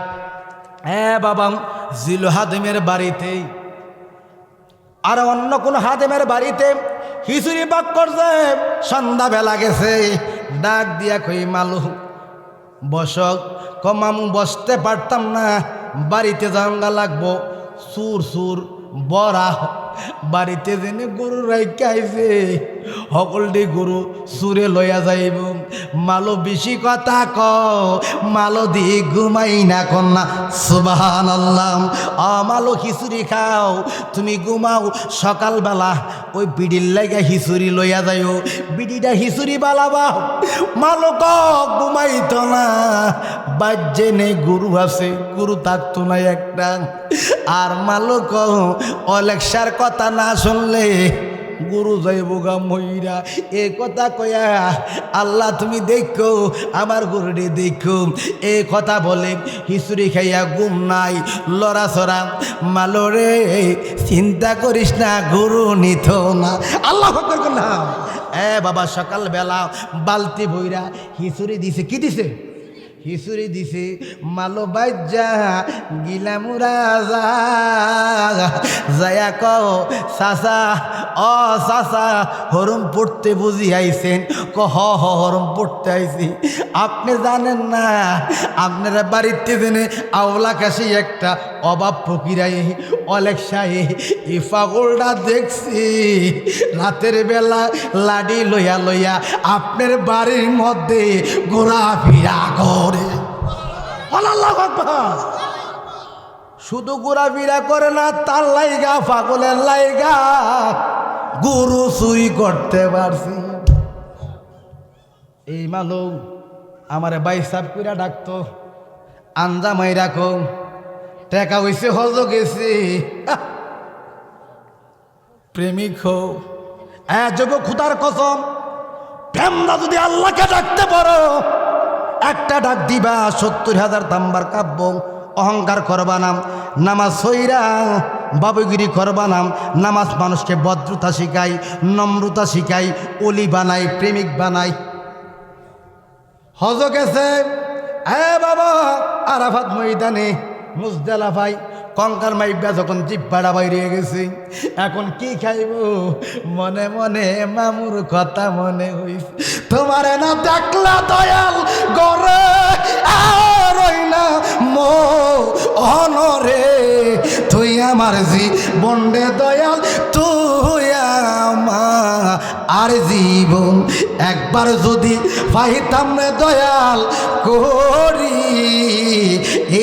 বাবা জিলু হাদিমের বাড়িতে আর অন্য কোন হাদিমের বাড়িতে খিচুড়ি পাক করছে, সন্ধ্যাবেলা গেছে ডাক দিয়া কই মালু বসক, কমামু বসতে পারতাম না, বাড়িতে জাঙ্গা লাগবো, সুর সুর বরা বাড়িতে জেনে গরু রাইখাইছে, সকলটি গরু সুরে লইয়া যাইব। মালো বেশি কথা ক, মালো দি ঘুমাই না কন্যা সুবহানাল্লাহ। মালো খিচুড়ি খাও, তুমি ঘুমাও, সকালবেলা ওই বিড়ির লাগা খিচুড়ি লইয়া যাইও, বিড়িটা খিচুড়ি বালাবা। মালো ক ঘুমাইতো না, বাজ্যে নেই গরু আছে, গরু থাকতো না একটা। আর মালো ক অলেকসার কথা না শুনলে গুরু যাইব গা মহিরা, এ কথা কয়া আল্লাহ তুমি দেখো আমার গরুটি দেখো, এ কথা বলে খিচুড়ি খাইয়া ঘুম নাই লড়াছড়া। মালরে চিন্তা করিস না, গরু নিত না। আল্লাহ না বাবা সকালবেলা বালতি বইরা খিচুড়ি দিছে, কি দিছে? খিচুড়ি দিছে। মালো বাজ্যা গিলামুরা যায়া কও চাচা, ও চাচা হরম পড়তে বুঝি আইছেন? ক হ হরম পড়তে আইছি। আপনি জানেন না আপনারা বাড়িতে জেনে আওলা কাশি একটা অভাব ফকিরাই অলেকসাই এই পাগলটা দেখছি রাতের বেলা লাডি লইয়া লইয়া আপনার বাড়ির মধ্যে ঘোরাফেরা করে। আল্লাহু আকবার। শুধু ঘোরাফেরা করে না, তার লাইগা পাগলের লাইগা গরু চুরি করতে পারছি। এই মালু আমারে বাইসাব কইরা ডাকতো, আঞ্জামাই রাখো, টাকা হইছে হজ গেছি। প্রেমিক হো যোগ খুদার কসম, প্রেমরা যদি আল্লাহকে ডাকতে পারো, একটা ডাক দিবা 70,000 তাম্বার কাব্য। অহংকার করবা নাম, নামাজ সইরা বাবুগিরি করবা নাম। নামাজ মানুষকে ভদ্রতা শিখাই, নম্রতা শিখাই, অলি বানাই, প্রেমিক বানাই। হজ গেছে বাবা আরাফাত ময়দানে মুজদালিফায় কঙ্কাল মাইবা যখন জিব্বাটা বাইরে গেছে, এখন কি খাইব? মনে মনে মামুর কথা মনে হইছে। তোমারে না দেখলা দয়াল গরে আর না মো অনরে, তুই আমার জীবনে দয়াল, তুই আমার আর জীবন একবার যদি পাইতাম রে দয়াল করি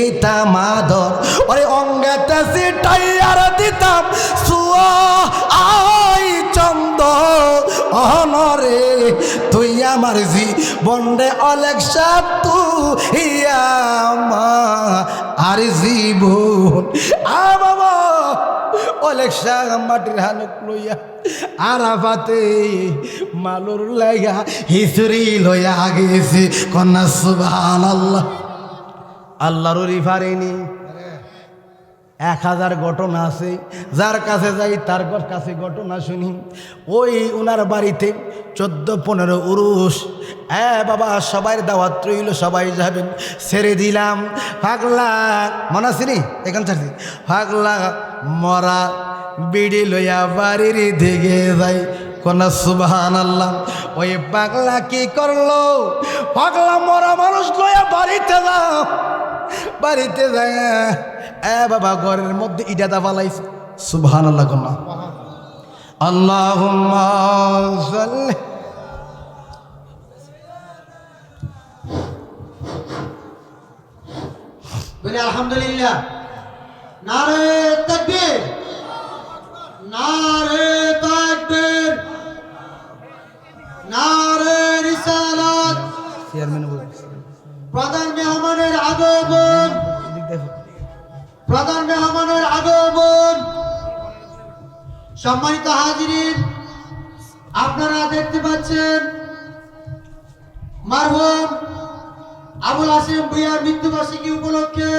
এটা মাদর, ওরে অঙ্গেতে সিটাইয়ার দিতাম সুয়া আই চন্দ অনরে, তুই আমার জীবনে অলেকসা, তুই আমার আর জীবন। বাবা অলেকসা মাটির হানুক লইয়া আরাফাতে মালুর লাইগা হিচুরি লইয়া গেছে। কন্যা সুবহানাল্লাহ। আল্লাহর রিফারেনি 1000 ঘটনা আছে, যার কাছে যাই তার কাছে ঘটনা শুনি। ওই উনার বাড়িতে 14-15 উরুস। বাবা সবাই দাওয়াত রইল, সবাই যাবেন, ছেড়ে দিলাম। পাগলা মনে আছিনি এখান ছাড়ছি, পাগলা মরা বিড়ি লইয়া বাড়ির দিকে যাই। কন্যা সুবহানাল্লাহ। ওই পাগলা কি করলো? পাগলা মরা মানুষ লইয়া বাড়িতে যাও, বাড়িতে যায় বাবা ঘরের মধ্যে ইটা দা বালাইছে। সুবহানাল্লাহ কন্যা। আল্লাহুম্মা সাল্লি বলি আলহামদুলিল্লাহ। নারে তাকবীর, নারে তাকবীর, নারে রিসালাত। চেয়ারম্যান প্রধান মেহমানের আগমন, প্রধান মেহমানের আগমন। সম্মানিত হাজিরিন, আপনারা দেখতে পাচ্ছেন মারহুম আবুল হাসিম ভূঁইয়ার মৃত্যুবার্ষিকী উপলক্ষে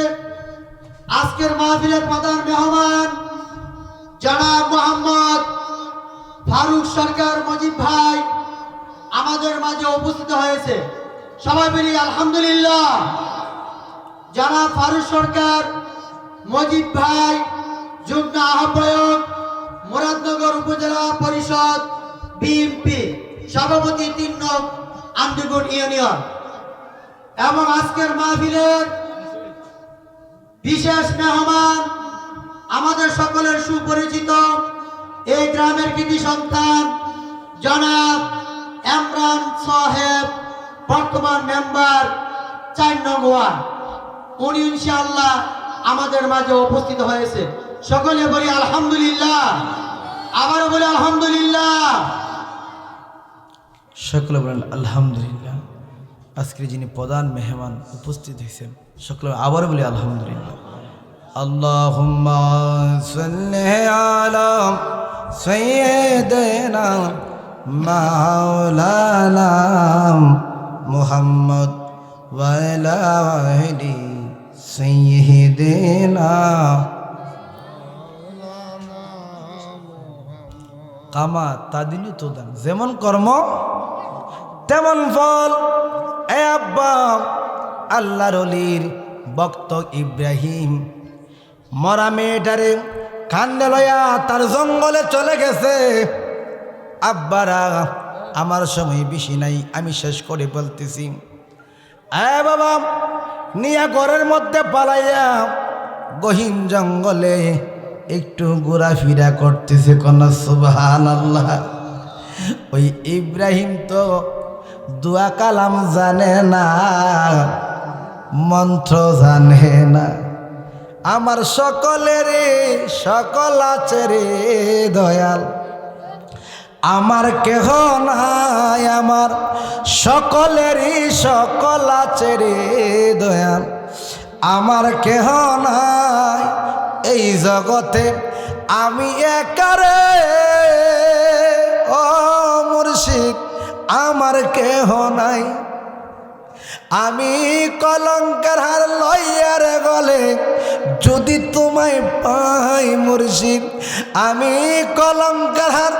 আজকের মাহফিলের প্রধান মেহমান জনাব মোহাম্মদ ফারুক সরকার মজিব ভাই আমাদের মাঝে উপস্থিত হয়েছে। সবাই বলি আলহামদুলিল্লাহ। জনাব ফারুক সরকার মজিব ভাই যুগ্ম আহ্বায়ক, মুরাদনগর উপজেলা পরিষদ বিএনপি, সভাপতি ৩ নং আন্দিগুন ইউনিয়ন। এবং আজকের মাহফিলের বিশেষ মেহমান, আমাদের সকলের সুপরিচিত এই গ্রামের কৃতি সন্তান জনাব ইমরান সাহেব, বর্তমান মেম্বার ৪ নং ওয়ার্ড। উনি ইনশাআল্লাহ আমাদের মাঝে উপস্থিত হয়েছে। সকলে বলি আলহামদুলিল্লাহ। আবারও বলি আলহামদুলিল্লাহ। সকলে বলেন আলহামদুলিল্লাহ। আজকে যিনি প্রধান মেহমান উপস্থিত হয়েছেন, সকলে আবার বলি আলহামদুলিল্লাহ। আল্লাহুম্মা সাল্লি আলা সাইয়্যিদিনা মাওলানা মুহাম্মদ ওয়া আলা আলি সাইয়্যিদিনা। কামা তাদিনু তোদান, যেমন কর্ম তেমন ফল। এ আব্বা, আল্লাহর ওলির ভক্ত ইব্রাহিম মরা মেয়েটারে কান্দে লয়া তার জঙ্গলে চলে গেছে। আব্বারা, আমার সময় বেশি নাই, আমি শেষ করে বলতেছি। এ বাবা, নিয়া ঘরের মধ্যে পালাইয়া গহীন জঙ্গলে একটু ঘোরাফেরা করতেছে। কোন সুবহানাল্লাহ। ওই ইব্রাহিম তো দোয়া কালাম জানে না, মন্ত্র জানে না। আমার সকলের সকল আছে রে দয়াল, আমার কেহ নাই, আমার সকলেরই সকল আছে রে দয়াল, আমার কেহ নাই এই জগতে, আমি একারে। ও মুর্শিদ, আমার কেহ নাই। আমি কলঙ্কের হার লইয়ার গলে যদি তোমায় পাই মুর্শিদ, আমি কলঙ্কের হার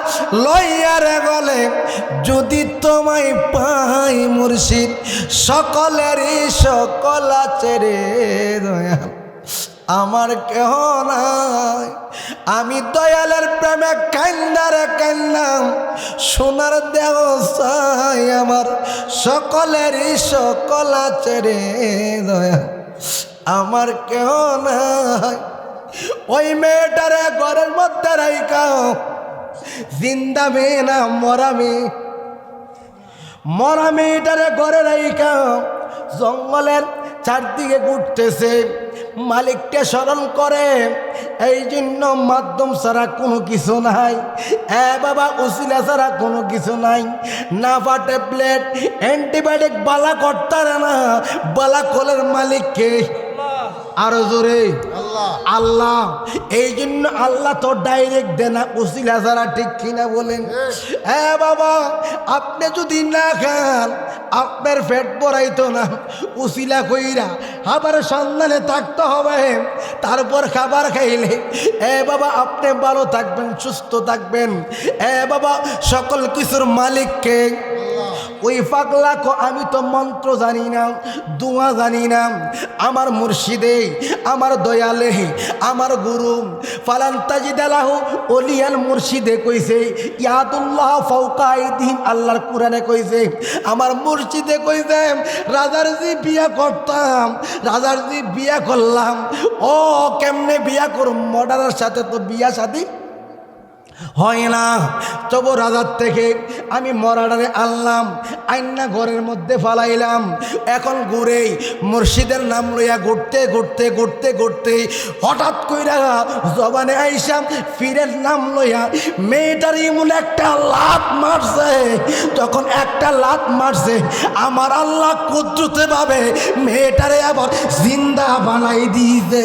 লইয়ার গলে যদি তোমায় পাই মুর্শিদ, সকলেরই সকল আছে রে দয়াল, আমার কেহ নাই। আমি দয়ালের প্রেমে কান্দারে কান্দাম, সোনার দেহ চাই, আমার সকলেরই সকল আছে রে দয়াল, আমার কেহ নাই। ওই মেয়েটারে ঘরের মধ্যে রাইখাও, জিন্দা মেয়ে না মরা মেয়ে, মরা মেয়েটারে ঘরে রাইখাও জঙ্গলের চারদিকে ঘুরতেছে। মালিককে স্মরণ করে, এই জন্য মাধ্যম ছাড়া কোনো কিছু নাই। এ বাবা, উসিলা ছাড়া কোনো কিছু নাই। নাফা ট্যাবলেট অ্যান্টিবায়োটিক বালা করতারে না, বালা কলের মালিককে। আরো জোরে আল্লাহ। এই জন্য আল্লাহ তো ডাইরেক্ট দেনা, উসিলা ছাড়া, ঠিক কিনা বলেন? হ্যাঁ বাবা, আপনি যদি না খান আপনার পেট ভরাইতো না, উসিলা কইরা আবার সন্ধানে থাকতে হবে, তারপর খাবার খাইলে এ বাবা আপনি ভালো থাকবেন, সুস্থ থাকবেন। এ বাবা, সকল কিছুর মালিককে। ওই পাগলা কো আমি তো মন্ত্র জানি না, দোয়া জানি না, আমার মুর্শিদে, আমার দয়ালে, আমার গুরু ফালান তাজিদালাহু ওলিয়াল মুর্শিদে কইছে, ইয়াদুল্লাহ ফাওকা আইদিহিম, আল্লাহর কোরআনে কইছে, আমার মুর্শিদে কইছে, রাজার জি বিয়া করতাম, রাজার জি বিয়া করলাম। ও কেমনে বিয়া করুম? মর্ডারের সাথে তো বিয়া শাদী হয় না। তবু রাজার থেকে আমি মরাডারে আনলাম, আইনা ঘরের মধ্যে ফালাইলাম। এখন ঘুরে মুর্শিদের নাম লইয়া ঘুরতে ঘুরতে ঘুরতে ঘুরতে হঠাৎ কইরা জবানে আইসাম ফিরের নাম লইয়া মেয়েটার এমন একটা লাত মারছে। যখন একটা লাত মারছে, আমার আল্লাহ কুদরতে ভাবে মেয়েটারে আবার জিন্দা বানাই দিয়েছে।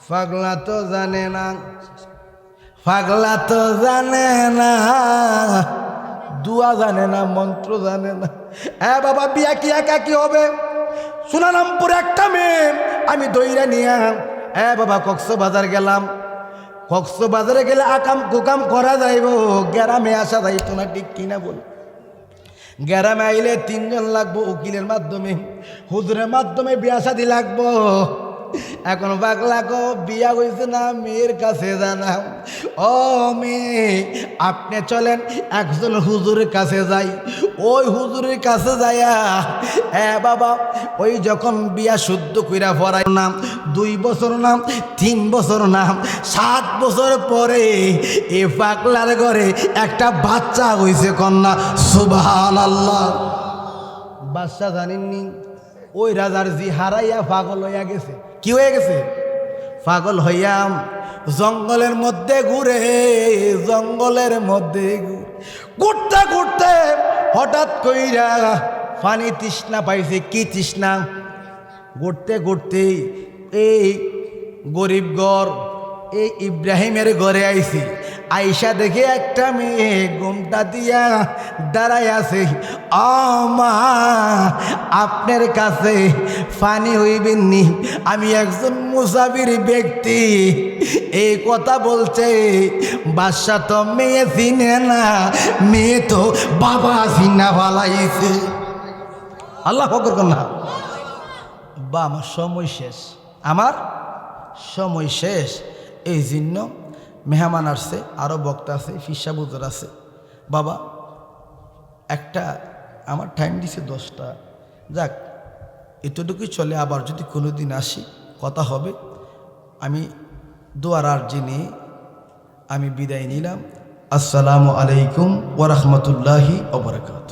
পাগলা তো জানে না, পাগলা তো জানে না, দুয়া জানে না, মন্ত্র জানে না। হ্যাঁ বাবা, বিয়া কি একা কি হবে? সোনারামপুর একটা মেয়ে আমি দইরা নিয়ে, হ্যাঁ বাবা, কক্সবাজার গেলাম। কক্সবাজারে গেলে আকাম কুকাম করা যাইব, গ্রামে আসা যাইতো না, ঠিক কিনা বল? গ্রামে আইলে 3 জন লাগবো, উকিলের মাধ্যমে হুজুরের মাধ্যমে বিয়া শাদী লাগবো। এখন পাগলা গো, বিয়া হয়েছে না, মেয়ের কাছে জানাও। ও মেয়ে, আপনি চলেন একজন হুজুরের কাছে যাই। ওই হুজুরের কাছে যাইয়া বাবা, ওই যখন বিয়া শুদ্ধ কইরা পড়াই নাম 2 বছর নাম 3 বছর নাম 7 বছর পরে এ পাগলার ঘরে একটা বাচ্চা হইছে, কন্যা। সুবহানাল্লাহ। বাচ্চা জানেননি, ওই রাজার জি হারাইয়া পাগল হইয়া গেছে। কি হয়ে গেছে? পাগল হইয়া জঙ্গলের মধ্যে ঘুরে, জঙ্গলের মধ্যে ঘুরতে ঘুরতে হঠাৎ কইরা পানি তৃষ্ণা পাইছে। কি তৃষ্ণা? ঘুরতে ঘুরতে এই গরিব ঘর, এই ইব্রাহিমের ঘরে আইছি। আইসা দেখে একটা মেয়ে ঘুমটা দিয়া দাঁড়ায় আছে। মা, আপনার কাছে পানি হইবেন নি? আমি একজন মুসাফির ব্যক্তি। এই কথা বলছে। বাদশা তো মেয়ে চিনে না, মেয়ে তো বাবা চিনা ভালাইছে। আল্লাহ ফকর না। বা আমার সময় শেষ, আমার সময় শেষ। এই জন্য মেহমান আসছে, আরও বক্তা আছে, ফিসা বুজুর আছে। বাবা একটা আমার টাইম দিছে 10টা, যাক এতটুকুই চলে। আবার যদি কোনো দিন আসি কথা হবে। আমি দোয়ার আরজি নিয়ে আমি বিদায় নিলাম। আসসালামু আলাইকুম ওয়া রাহমাতুল্লাহি ওয়া বারাকাতুহু।